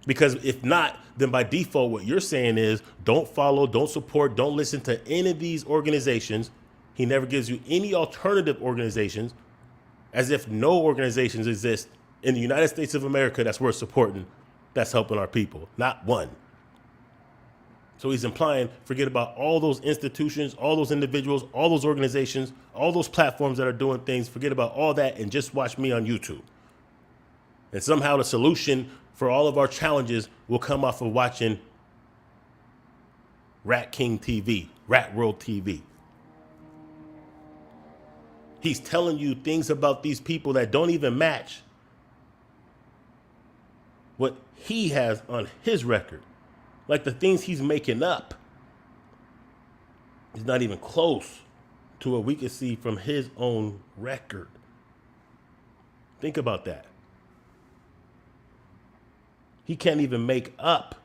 Because if not, then by default, what you're saying is don't follow, don't support, don't listen to any of these organizations. He never gives you any alternative organizations, as if no organizations exist in the United States of America that's worth supporting, that's helping our people. Not one. So he's implying, forget about all those institutions, all those individuals, all those organizations, all those platforms that are doing things. Forget about all that and just watch me on YouTube. And somehow the solution for all of our challenges will come off of watching Rat King TV, Rat World TV. He's telling you things about these people that don't even match what he has on his record. Like the things he's making up is not even close to what we can see from his own record. Think about that. He can't even make up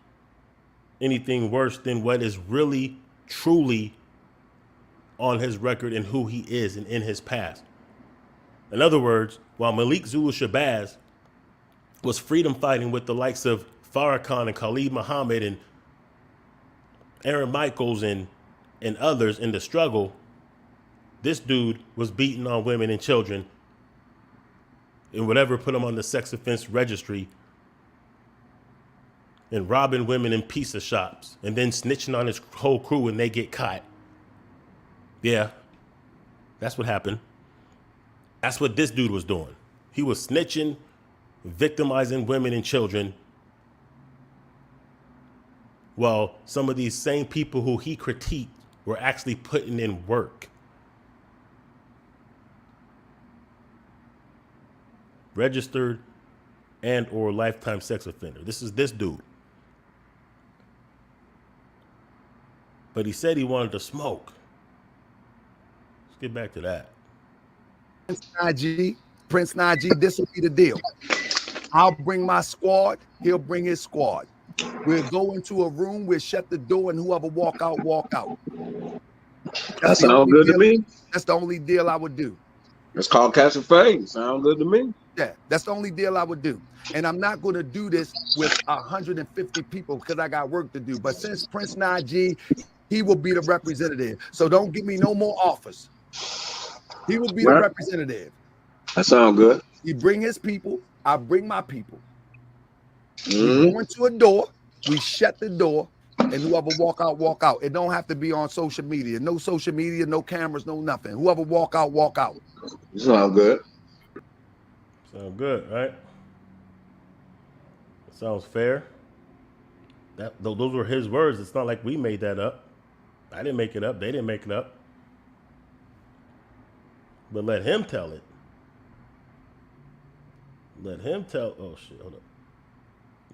anything worse than what is really, truly on his record and who he is and in his past. In other words, while Malik Zulu Shabazz was freedom fighting with the likes of Farrakhan and Khalid Muhammad and Aaron Michaels and others in the struggle, this dude was beating on women and children and whatever put him on the sex offense registry and robbing women in pizza shops and then snitching on his whole crew when they get caught. Yeah, that's what happened. That's what this dude was doing. He was snitching, victimizing women and children, while some of these same people who he critiqued were actually putting in work. Registered and or lifetime sex offender. This is this dude. But he said he wanted to smoke. Let's get back to that. Prince Najee, this will be the deal. I'll bring my squad. He'll bring his squad. We'll go into a room. We'll shut the door, and whoever walk out, walk out. That sounds good to me. That's the only deal I would do. It's called catching phase. Sound good to me. Yeah, that's the only deal I would do. And I'm not going to do this with 150 people because I got work to do. But since Prince Najee, he will be the representative. So don't give me no more offers. He will be the representative. That sounds good. He bring his people. I bring my people. We go into a door. We shut the door. And whoever walk out, walk out. It don't have to be on social media. No social media, no cameras, no nothing. Whoever walk out, walk out. Sound good. Sound good, right? That sounds fair. Those were his words. It's not like we made that up. I didn't make it up. They didn't make it up. But let him tell it. Let him tell. Oh shit! Hold up.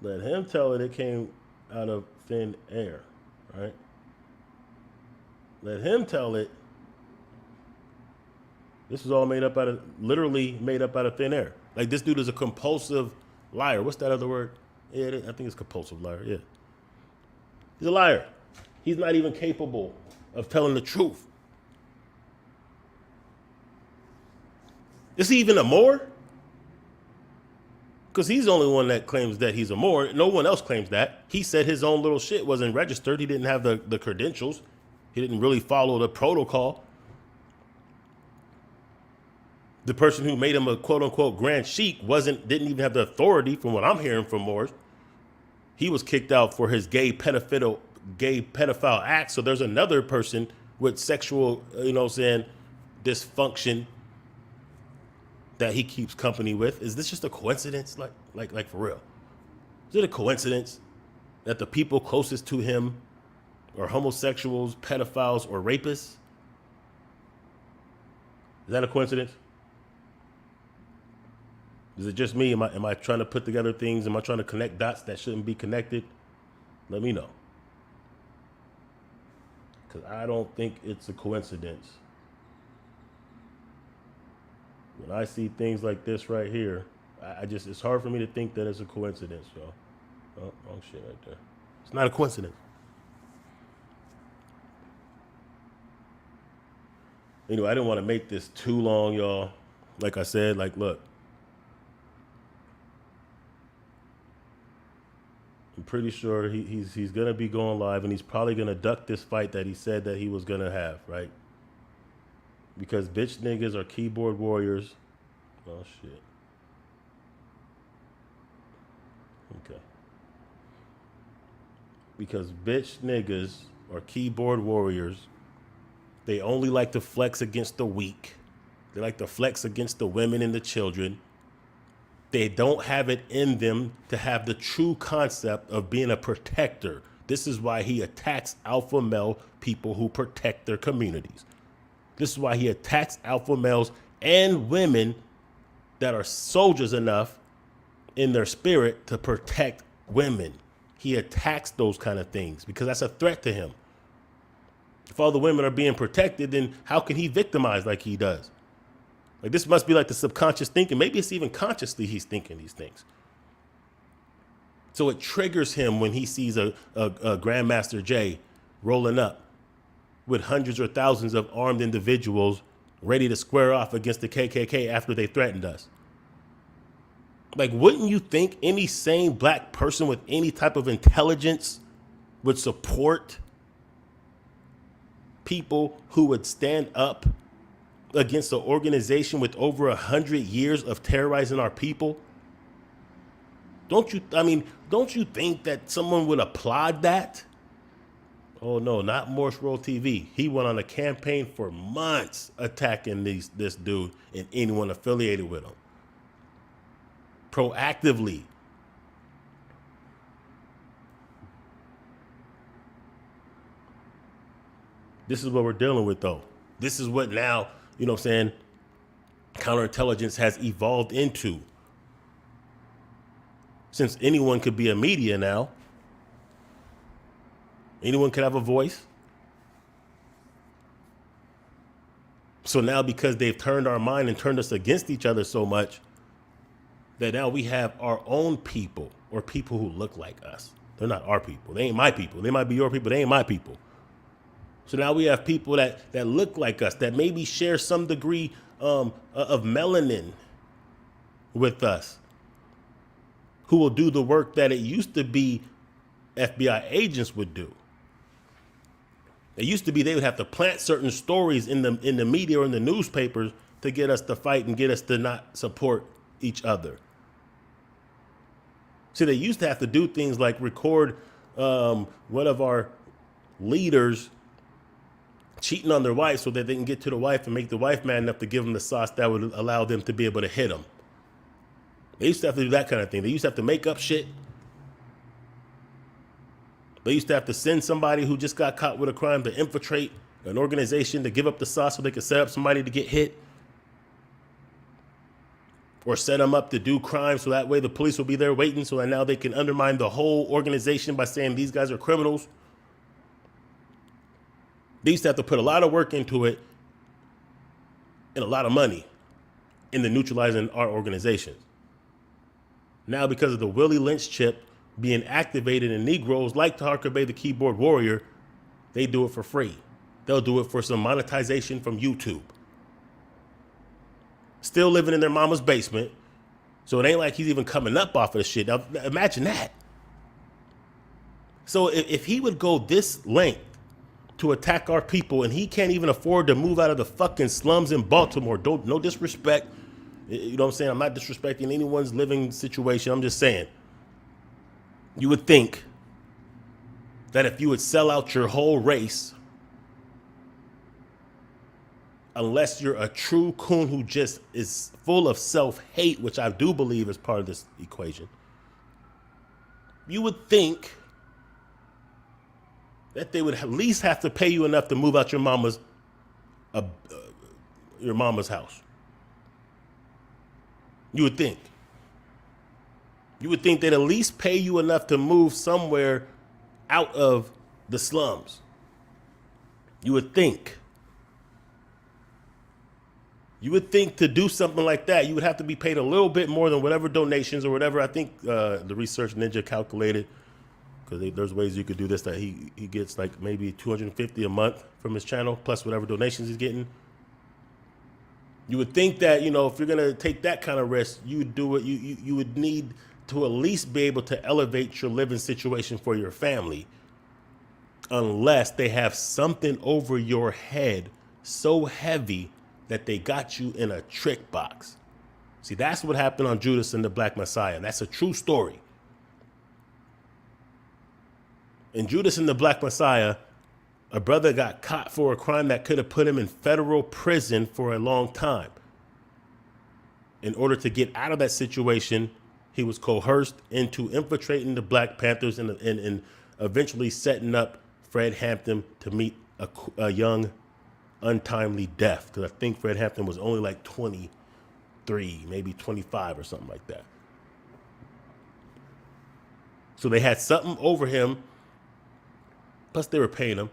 Let him tell it. It came out of thin air, right? Let him tell it. This was all made up out of, literally made up out of thin air. Like this dude is a compulsive liar. What's that other word? Yeah, I think it's compulsive liar. Yeah, he's a liar. He's not even capable of telling the truth. Is he even a Moor? Because he's the only one that claims that he's a Moor. No one else claims that. He said his own little shit wasn't registered. He didn't have the credentials. He didn't really follow the protocol. The person who made him a quote unquote grand sheik didn't even have the authority, from what I'm hearing from Moors. He was kicked out for his gay pedophile act. So there's another person with sexual, dysfunction that he keeps company with. Is this just a coincidence? Like for real? Is it a coincidence that the people closest to him are homosexuals, pedophiles, or rapists? Is that a coincidence? Is it just me? Am I trying to put together things? Am I trying to connect dots that shouldn't be connected? Let me know. Because I don't think it's a coincidence. When I see things like this right here, it's hard for me to think that it's a coincidence, y'all. Oh, wrong shit right there. It's not a coincidence. Anyway, I didn't want to make this too long, y'all. Like I said, look. I'm pretty sure he's gonna be going live, and he's probably gonna duck this fight that he said that he was gonna have, right? Because bitch niggas are keyboard warriors. Oh shit. Okay. Because bitch niggas are keyboard warriors. They only like to flex against the weak. They like to flex against the women and the children. They don't have it in them to have the true concept of being a protector. This is why he attacks alpha male people who protect their communities. This is why he attacks alpha males and women that are soldiers enough in their spirit to protect women. He attacks those kind of things because that's a threat to him. If all the women are being protected, then how can he victimize like he does? Like, this must be like the subconscious thinking. Maybe it's even consciously he's thinking these things. So it triggers him when he sees a Grandmaster Jay rolling up with hundreds or thousands of armed individuals ready to square off against the KKK after they threatened us. Like, wouldn't you think any sane black person with any type of intelligence would support people who would stand up against an organization with over 100 years of terrorizing our people? Don't you think that someone would applaud that? Oh no, not Morse World TV. He went on a campaign for months attacking this dude and anyone affiliated with him. Proactively. This is what we're dealing with, though. This is what now, you know what I'm saying, counterintelligence has evolved into. Since anyone could be a media now, anyone could have a voice. So now, because they've turned our mind and turned us against each other so much, that now we have our own people, or people who look like us. They're not our people. They ain't my people. They might be your people. They ain't my people. So now we have people that look like us, that maybe share some degree of melanin with us, who will do the work that it used to be FBI agents would do. It used to be they would have to plant certain stories in the media or in the newspapers to get us to fight and get us to not support each other. See, they used to have to do things like record one of our leaders cheating on their wife so that they can get to the wife and make the wife mad enough to give them the sauce that would allow them to be able to hit them. They used to have to do that kind of thing. They used to have to make up shit. They used to have to send somebody who just got caught with a crime to infiltrate an organization to give up the sauce so they could set up somebody to get hit. Or set them up to do crime so that way the police will be there waiting so that now they can undermine the whole organization by saying these guys are criminals. They used to have to put a lot of work into it and a lot of money into neutralizing our organizations. Now, because of the Willie Lynch chip being activated in Negroes like Taharka Bey, the keyboard warrior, they do it for free. They'll do it for some monetization from YouTube. Still living in their mama's basement. So it ain't like he's even coming up off of the shit. Now, imagine that. So if he would go this length to attack our people and he can't even afford to move out of the fucking slums in Baltimore, no disrespect. You know what I'm saying? I'm not disrespecting anyone's living situation. I'm just saying, you would think that if you would sell out your whole race, unless you're a true coon who just is full of self-hate, which I do believe is part of this equation, you would think that they would at least have to pay you enough to move out your mama's house. You would think. You would think they'd at least pay you enough to move somewhere out of the slums. You would think. You would think to do something like that, you would have to be paid a little bit more than whatever donations or whatever. I think the Research Ninja calculated, because there's ways you could do this, that he gets like maybe $250 a month from his channel plus whatever donations he's getting. You would think that, you know, if you're gonna take that kind of risk, you would do it. You would need to at least be able to elevate your living situation for your family, unless they have something over your head so heavy that they got you in a trick box. See, that's what happened on Judas and the Black Messiah. That's a true story. In Judas and the Black Messiah, a brother got caught for a crime that could have put him in federal prison for a long time. In order to get out of that situation, he was coerced into infiltrating the Black Panthers and eventually setting up Fred Hampton to meet a young, untimely death. Because I think Fred Hampton was only like 23, maybe 25 or something like that. So they had something over him. Plus they were paying him.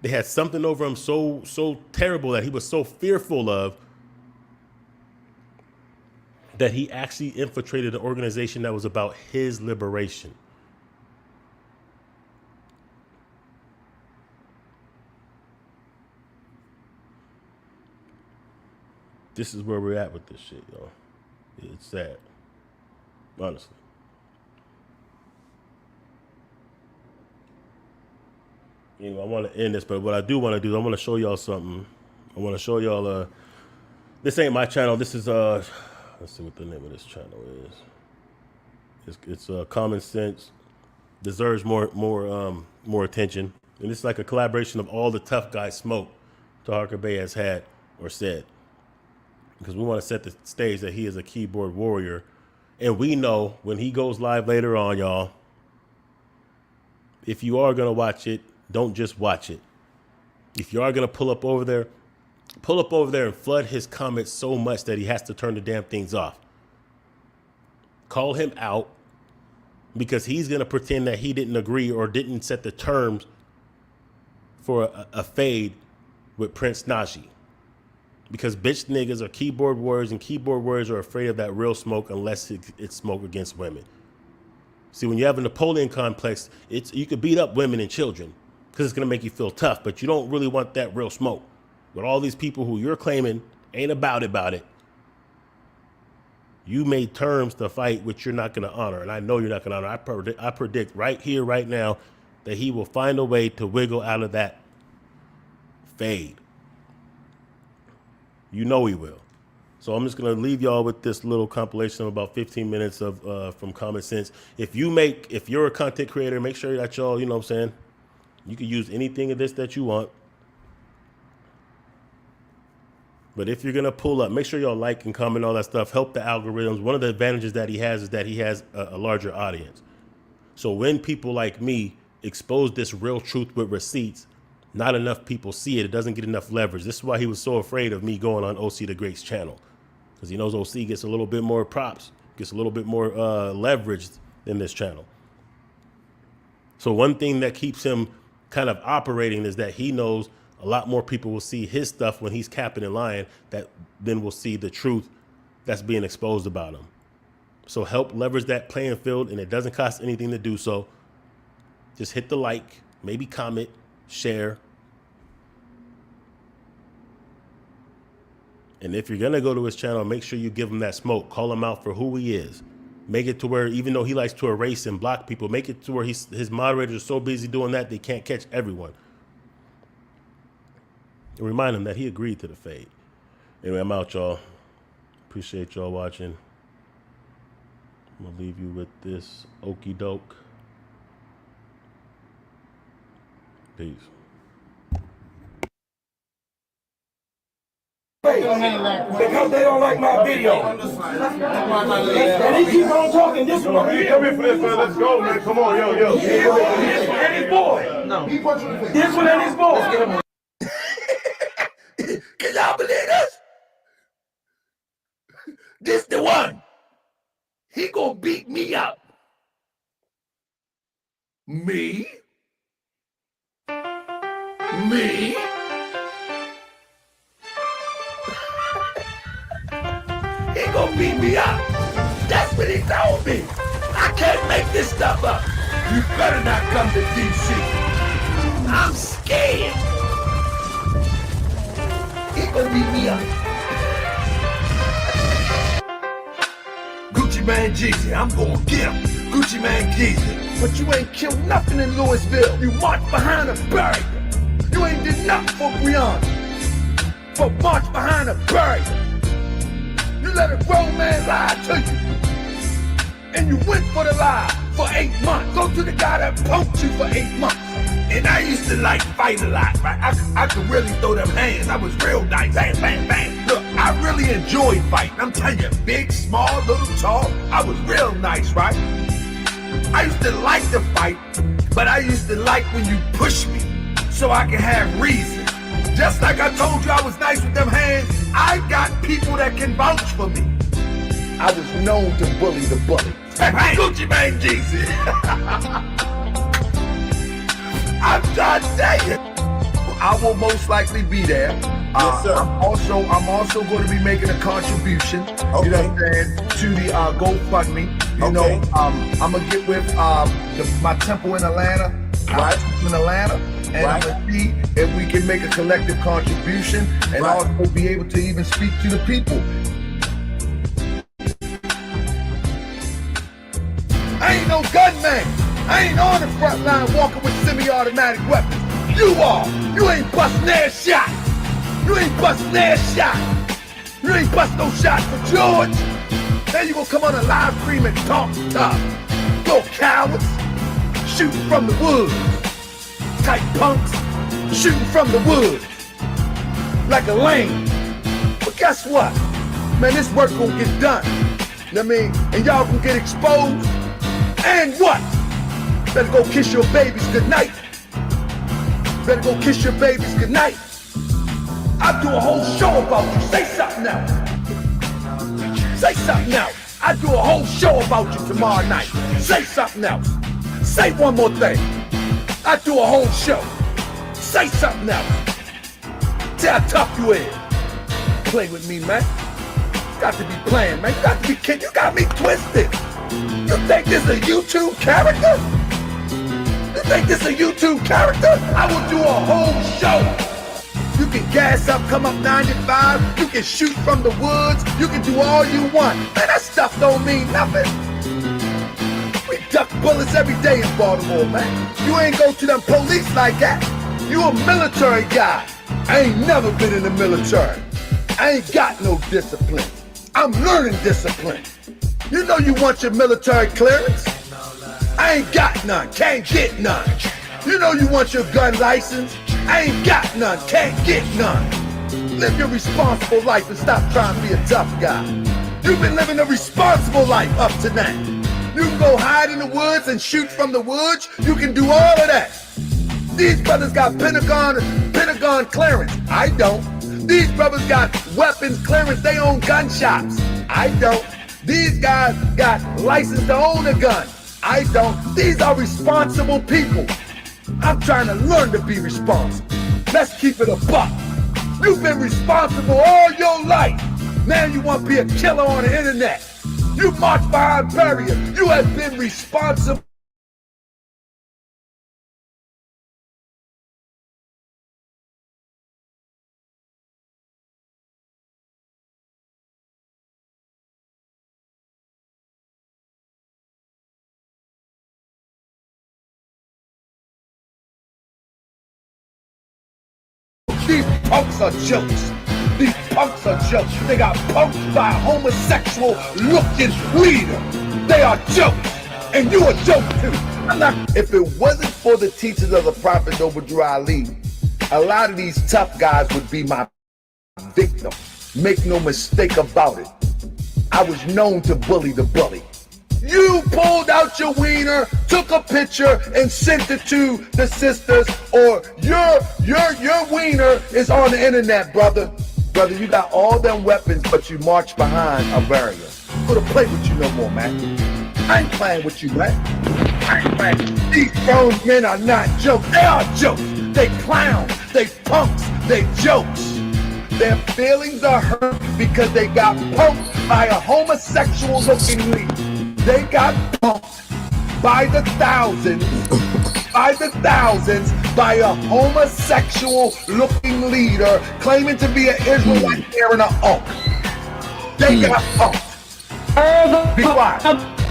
They had something over him so terrible that he was so fearful of that he actually infiltrated an organization that was about his liberation. This is where we're at with this shit, y'all. It's sad. Honestly. Anyway, I want to end this, but what I do want to do is I want to show y'all something. I want to show y'all, this ain't my channel. This is, let's see what the name of this channel is. It's Common Sense. Deserves more attention. And it's like a collaboration of all the tough guys Smoke Taharka Bey has had or said. Because we want to set the stage that he is a keyboard warrior. And we know when he goes live later on, y'all, if you are going to watch it, don't just watch it. If you are going to pull up over there and flood his comments so much that he has to turn the damn things off. Call him out, because he's going to pretend that he didn't agree or didn't set the terms for a fade with Prince Najee. Because bitch niggas are keyboard warriors, and keyboard warriors are afraid of that real smoke unless it's smoke against women. See, when you have a Napoleon complex, you could beat up women and children because it's going to make you feel tough, but you don't really want that real smoke. With all these people who you're claiming ain't about it, you made terms to fight which you're not going to honor, and I know you're not going to honor. I predict right here, right now, that he will find a way to wiggle out of that fade. You know he will. So I'm just going to leave y'all with this little compilation of about 15 minutes of from Common Sense. If you're a content creator, make sure that y'all, you know what I'm saying, you can use anything of this that you want. But if you're going to pull up, make sure y'all like and comment all that stuff. Help the algorithms. One of the advantages that he has is that he has a larger audience. So when people like me expose this real truth with receipts, not enough people see it. It doesn't get enough leverage. This is why he was so afraid of me going on OC the Great's channel. Because he knows OC gets a little bit more props, gets a little bit more leverage than this channel. So one thing that keeps him kind of operating is that he knows a lot more people will see his stuff when he's capping and lying that then will see the truth that's being exposed about him. So help leverage that playing field, and it doesn't cost anything to do so. Just hit the like, maybe comment, share. And if you're going to go to his channel, make sure you give him that smoke. Call him out for who he is. Make it to where, even though he likes to erase and block people, make it to where his moderators are so busy doing that they can't catch everyone. And remind him that he agreed to the fade. Anyway, I'm out, y'all. Appreciate y'all watching. I'm going to leave you with this okey doke. Peace. Because they don't like my video. And he keep on talking this one. Come here for this, man. Let's go, man. Come on, yo. This one and his boy. No. This one and his boy. Can y'all believe this? This the one. He gonna beat me up. Me? Me? He gonna beat me up. That's what he told me. I can't make this stuff up. You better not come to DC. I'm scared. He gonna beat me up. Gucci Man Jeezy, I'm gonna get him. Gucci Man Jeezy. But you ain't killed nothing in Louisville. You marched behind a barrier. You ain't did nothing for Brianna. But march behind a barrier. You let a grown man lie to you. And you went for the lie for 8 months. Go to the guy that punked you for 8 months. And I used to like fight a lot, right? I could really throw them hands. I was real nice. Bang, bang, bang. Look, I really enjoyed fighting. I'm telling you, big, small, little, tall. I was real nice, right? I used to like to fight, but I used to like when you push me so I can have reason. Just like I told you I was nice with them hands, I got people that can vouch for me. I was known to bully the bully. Hey, Gucci Man Jeezy. I'm trying to tell you. I will most likely be there. Yes, sir. I'm also going to be making a contribution. You know what I'm saying, to the GoFundMe. You know, I'm gonna get with my temple in Atlanta, Right. in Atlanta, and I'm gonna see if we can make a collective contribution and also be able to even speak to the people. I ain't no gunman. I ain't on the front line walking with semi-automatic weapons. You are. You ain't busting their shot. You ain't busting their shot. You ain't busting no shots for George. Now you gonna come on a live stream and talk tough. Yo, cowards. Shooting from the woods. Tight punks. Shooting from the woods. Like a lame. But guess what? Man, this work gonna get done. You know what I mean? And y'all gonna get exposed. And what? Better go kiss your babies goodnight. Better go kiss your babies goodnight. I'll do a whole show about you. Say something else. Say something else. I'll do a whole show about you tomorrow night. Say something else. Say one more thing. I'll do a whole show. Say something else. See how tough you is. Play with me, man. Got to be playing, man. You got to be kidding. You got me twisted. You think this is a YouTube character? You think this is a YouTube character? I will do a whole show. You can gas up, come up 95. You can shoot from the woods. You can do all you want. Man, that stuff don't mean nothing. We duck bullets every day in Baltimore, man. You ain't go to them police like that. You a military guy. I ain't never been in the military. I ain't got no discipline. I'm learning discipline. You know you want your military clearance? I ain't got none, can't get none. You know you want your gun license? I ain't got none, can't get none. Live your responsible life and stop trying to be a tough guy. You've been living a responsible life up to now. You can go hide in the woods and shoot from the woods. You can do all of that. These brothers got Pentagon clearance. I don't. These brothers got weapons clearance. They own gun shops. I don't. These guys got license to own a gun. I don't. These are responsible people. I'm trying to learn to be responsible. Let's keep it a buck. You've been responsible all your life. Now you want to be a killer on the internet. You march behind barrier. You have been responsible. These punks are jokes. These punks are jokes. They got punked by a homosexual looking leader. They are jokes. And you a joke too. If it wasn't for the teachings of the Prophet Obadiah Ali, a lot of these tough guys would be my victim. Make no mistake about it. I was known to bully the bully. You pulled out your wiener, took a picture, and sent it to the sisters, or your wiener is on the internet, brother. Brother, you got all them weapons, but you march behind a barrier. Go to play with you no more, man. I ain't playing with you, man. I ain't playing. These grown men are not jokes. They are jokes. They clowns. They punks. They jokes. Their feelings are hurt because they got punked by a homosexual-looking lead. They got punked by the thousands, by a homosexual-looking leader claiming to be an Israelite carrying an unk. They got punked. Be quiet.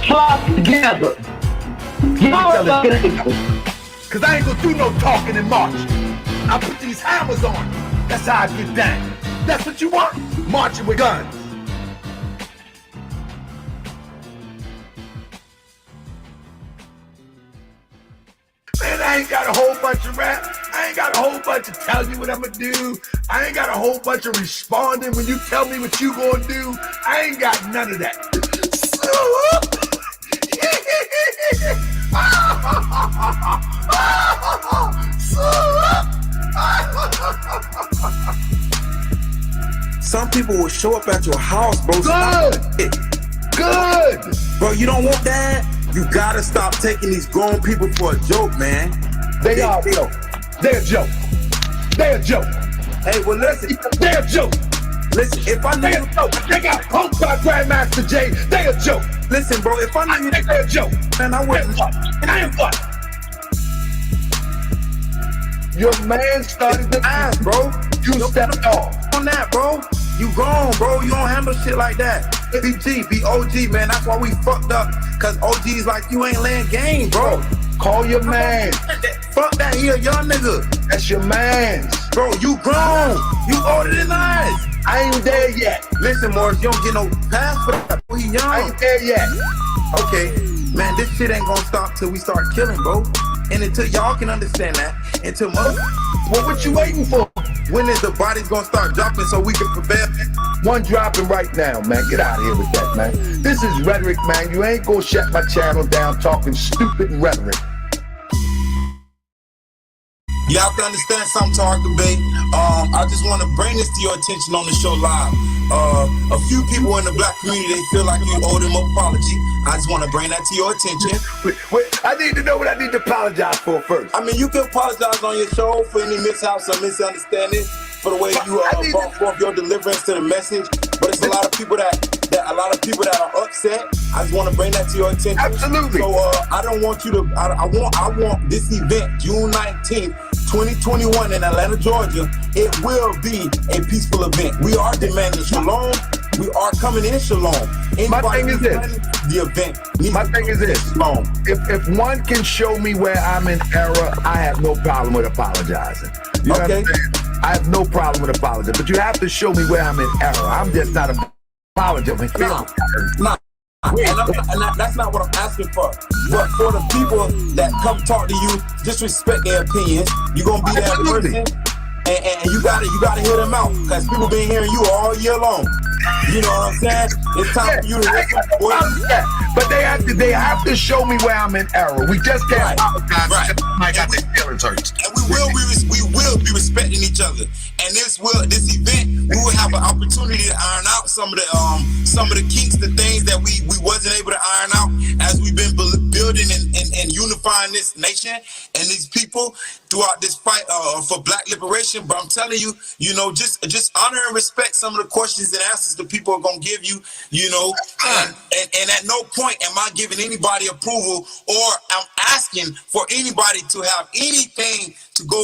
Talk together. Cause I ain't gonna do no talking in March. I put these hammers on. That's how I get down. That's what you want? Marching with guns. Man, I ain't got a whole bunch of rap. I ain't got a whole bunch of telling you what I'm gonna do. I ain't got a whole bunch of responding when you tell me what you gonna do. I ain't got none of that. Some people will show up at your house, bro. Good. Bro, you don't want that? You gotta stop taking these grown people for a joke, man. They are a joke. They're a joke. They're a joke. Hey, well, listen. They're a joke. Listen, if I knew They're a joke. They got punked by Grandmaster J. They're a joke. Listen, bro, if I knew you, They're a joke. man, I wouldn't. And I am what? Your man started the ass, bro. You stepped off. On that, bro. You grown, bro. You don't handle shit like that. Be OG, man. That's why we fucked up. Cause OGs like you ain't laying game, bro. Call your man. Fuck that, he a young nigga. That's your man. Bro, you grown. You older than us. I ain't there yet. Listen, Morris, you don't get no pass for that. We young. I ain't there yet. Okay, man, this shit ain't gonna stop till we start killing, bro. And until y'all can understand that, until most, well, what you waiting for? When is the bodies gonna start dropping so we can prepare? One dropping right now, man. Get out of here with that, man. This is rhetoric, man. You ain't gonna shut my channel down talking stupid rhetoric. You have to understand something, Taharka Bey. I just want to bring this to your attention on the show live. A few people in the black community, they feel like you owe them an apology. I just want to bring that to your attention. Wait, I need to know what I need to apologize for first. I mean, you can apologize on your show for any mishaps or misunderstandings, for the way you brought forth your deliverance to the message. But it's a lot of people that are upset. I just want to bring that to your attention. Absolutely. So I don't want you to. I want this event, June 19th, 2021 in Atlanta, Georgia. It will be a peaceful event. We are demanding shalom. We are coming in shalom. My thing is this. The event. My thing is this. Shalom. If one can show me where I'm in error, I have no problem with apologizing. You understand? I have no problem with apologizing, but you have to show me where I'm in error. I'm just not apologizing. Nah. And that's not what I'm asking for. But for the people that come talk to you, disrespect their opinions, you're gonna be that person, and you gotta hear them out, because people been hearing you all year long. You know what I'm saying? It's time for you to listen. But they have to show me where I'm in error. We just can't apologize. I got the feelings hurt. And we will be respecting each other. And this event, we will have an opportunity to iron out some of the kinks, the things that we wasn't able to iron out as we've been building and unifying this nation and these people throughout this fight for black liberation. But I'm telling you, just honor and respect some of the questions and answers the people are gonna give you, and at no point am I giving anybody approval, or I'm asking for anybody to have anything to go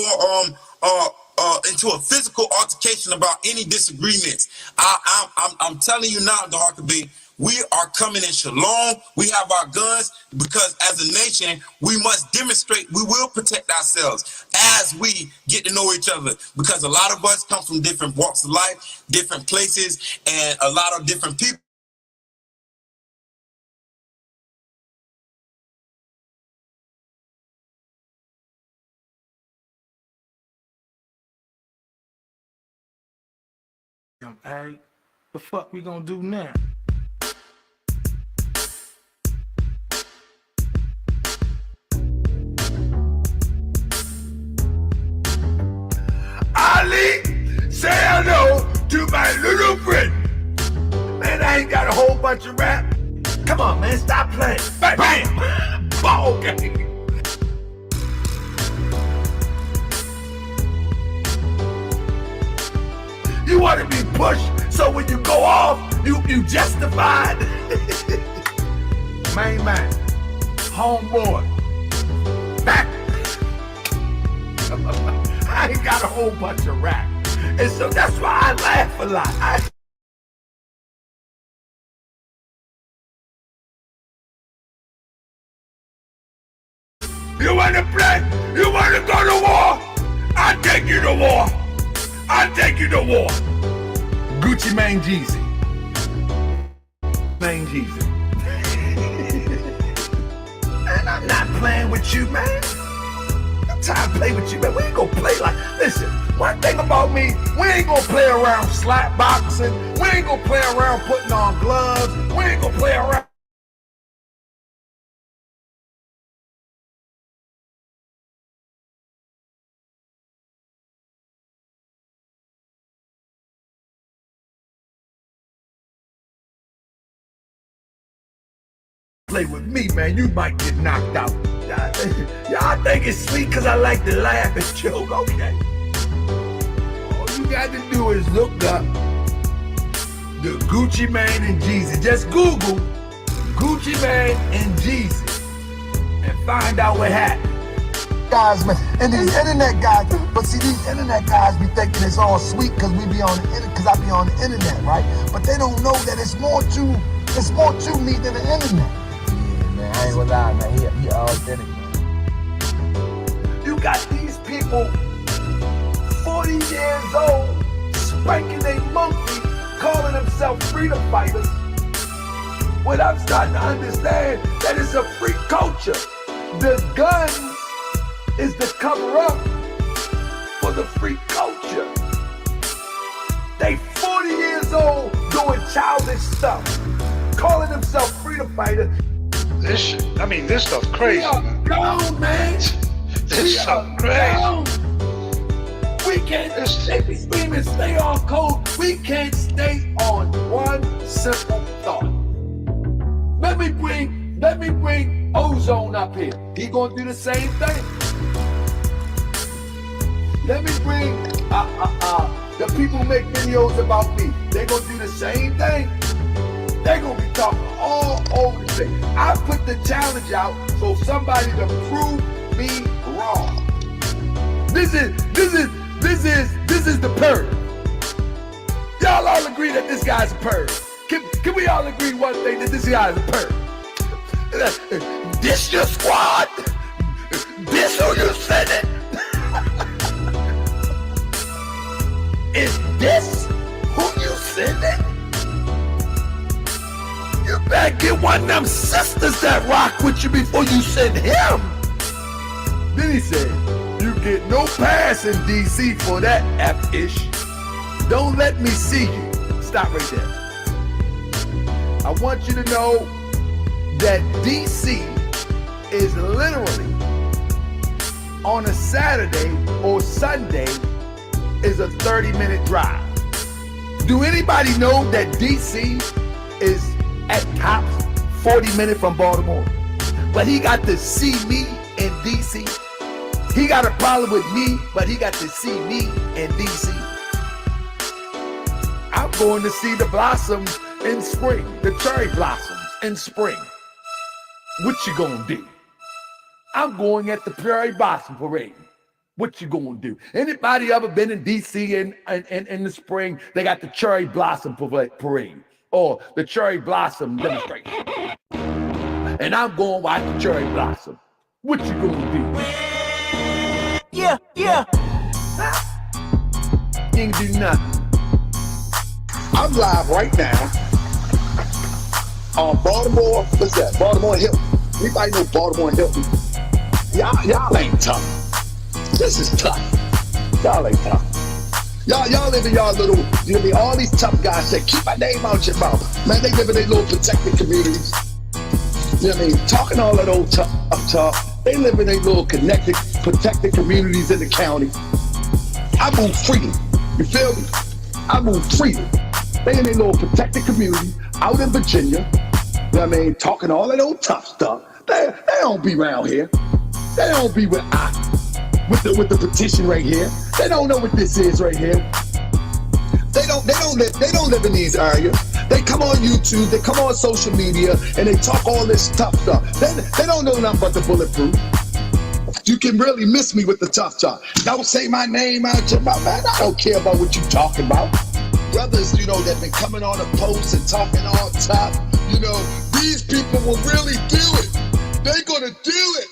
into a physical altercation about any disagreements. I'm telling you now, Taharka Bey, we are coming in shalom. We have our guns, because as a nation, we must demonstrate we will protect ourselves as we get to know each other, because a lot of us come from different walks of life, different places, and a lot of different people. Hey, the fuck we gonna do now? Ali, say hello to my little friend. Man, I ain't got a whole bunch of rap. Come on, man, stop playing. Bam, bam. Ball game. You want to be pushed, so when you go off, you justified. Main man, homeboy, back. I ain't got a whole bunch of rap, and so that's why I laugh a lot. You wanna play? You wanna go to war? I'll take you to war. I'll take you to war. Gucci Mane Jeezy. Mane Jeezy. And I'm not playing with you, man. I'm trying to play with you, man. We ain't gonna play like, listen, one thing about me, we ain't gonna play around slap boxing. We ain't gonna play around putting on gloves. We ain't gonna play around. Play with me, man, you might get knocked out. Y'all think it's sweet because I like to laugh and joke, okay? All you got to do is look up the Gucci Mane and Jeezy. Just Google Gucci Mane and Jeezy and find out what happened. Guys, man, and these internet guys, but see, these internet guys be thinking it's all sweet because we be on the internet, because I be on the internet, right? But they don't know that it's more to me than the internet. Man, I ain't gonna lie, man. He authentic, man. You got these people 40 years old, spanking a monkey, calling themselves freedom fighters. When I'm starting to understand that it's a free culture. The guns is the cover up for the free culture. They 40 years old doing childish stuff, calling themselves freedom fighters. This stuff's crazy. We are gone, man. This stuff crazy. We can't they be screaming, stay on code. We can't stay on one simple thought. Let me bring Ozone up here. He gonna do the same thing. Let me bring the people who make videos about me. They gonna do the same thing. They gonna be talking all over the place. I put the challenge out so somebody to prove me wrong. This is the perv. Y'all all agree that this guy's a perv. Can we all agree one thing, that this guy's a perv? This your squad? This who you sending? Is this who you sending? You better get one of them sisters that rock with you before you send him. Then he said, you get no pass in DC for that F-ish. Don't let me see you. Stop right there. I want you to know that DC is literally on a Saturday or Sunday is a 30-minute drive. Do anybody know that DC is at tops 40 minutes from Baltimore? But he got to see me in DC. He got a problem with me, but he got to see me in DC. I'm going to see the blossoms in spring, the cherry blossoms in spring. What you gonna do? I'm going at the cherry blossom parade. What you gonna do? Anybody ever been in DC in the spring? They got the cherry blossom parade or the cherry blossom demonstration. And I'm going to watch the cherry blossom. What you gonna do? Yeah. You ain't do nothing. I'm live right now on Baltimore. What's that? Baltimore Hilton. Anybody know Baltimore Hilton? Y'all ain't tough. This is tough. Y'all ain't tough. Y'all live in y'all little, you know what I mean? All these tough guys say, keep my name out your mouth. Man, they live in their little protected communities. You know what I mean? Talking all that old tough up top. They live in their little connected, protected communities in the county. I move freely. You feel me? I move freely. They in a little protected community out in Virginia. You know what I mean? Talking all that old tough stuff. They don't be around here. They don't be with the petition right here. They don't know what this is right here. They don't live in these areas. They come on YouTube, they come on social media, and they talk all this tough stuff. They don't know nothing but the bulletproof. You can really miss me with the tough talk. Don't say my name out your mouth, man. I don't care about what you talking about. Brothers, you know, that been coming on a post and talking all tough. You know, these people will really do it. They gonna do it.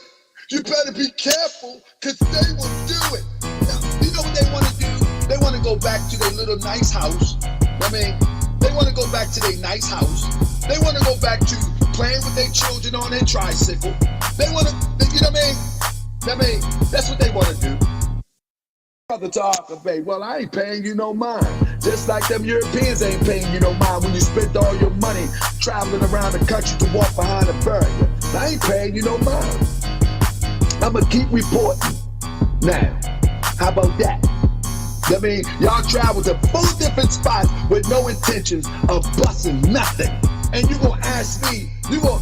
You better be careful, cause they will do it. Now, you know what they wanna do? They wanna go back to their little nice house. I mean, they wanna go back to their nice house. They wanna go back to playing with their children on their tricycle. They wanna, you know what I mean? That's what they wanna do. Brother Taharka Bey, well, I ain't paying you no mind. Just like them Europeans ain't paying you no mind when you spent all your money traveling around the country to walk behind a barrier. I ain't paying you no mind. I'ma keep reporting. Now, how about that? I mean, y'all travel to 4 different spots with no intentions of busting nothing. And you gonna ask me, well,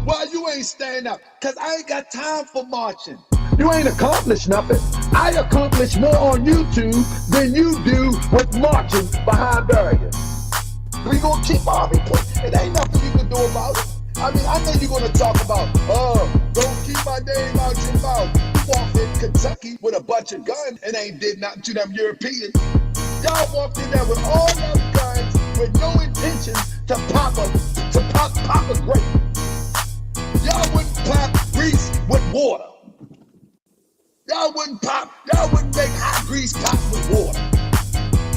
why you ain't staying up? Cause I ain't got time for marching. You ain't accomplished nothing. I accomplished more on YouTube than you do with marching behind barriers. We gonna keep our report. It ain't nothing you can do about it. I mean, I know you're gonna talk about, don't keep my name out your mouth. You walked in Kentucky with a bunch of guns and ain't did nothing to them Europeans. Y'all walked in there with all them guns with no intention to pop a grape. Y'all wouldn't pop grease with water. Y'all wouldn't make hot grease pop with water.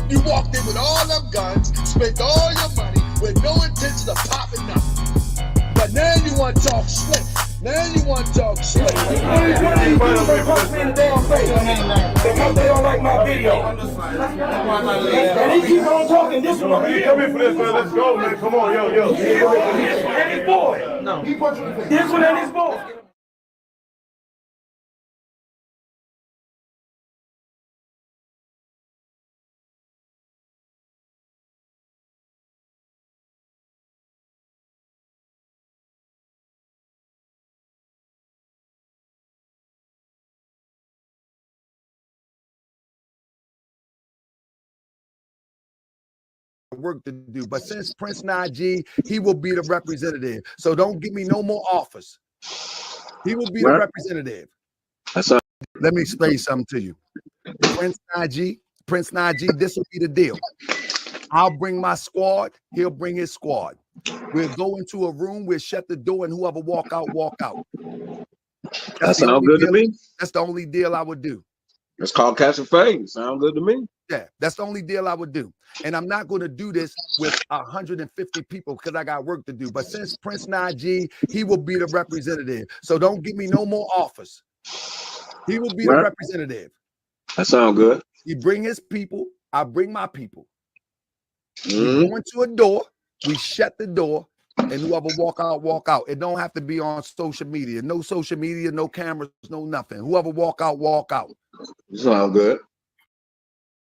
You walked in with all them guns, spent all your money with no intention of popping nothing. But now you want to talk slick. Now you want to talk slick. Because they don't like my video. And he keep on talking. This one over here. Come in for this, man. Let's go, man. Come on, yo. This one and his boy. No. This one and his boy. Work to do, but since Prince Najee, he will be the representative. So don't give me no more offers. He will be the representative. Let me explain something to you. Prince Najee, this will be the deal. I'll bring my squad. He'll bring his squad. We'll go into a room. We'll shut the door, and whoever walk out, walk out. That sounds good to me. That's the only deal I would do. It's called catching fades. Sound good to me. Yeah, that's the only deal I would do. And I'm not going to do this with 150 people because I got work to do. But since Prince Najee, he will be the representative. So don't give me no more offers. He will be the representative. That sounds good. He bring his people. I bring my people. We go into a door. We shut the door. And whoever walk out, walk out. It don't have to be on social media. No social media, no cameras, no nothing. Whoever walk out, walk out. Sound good.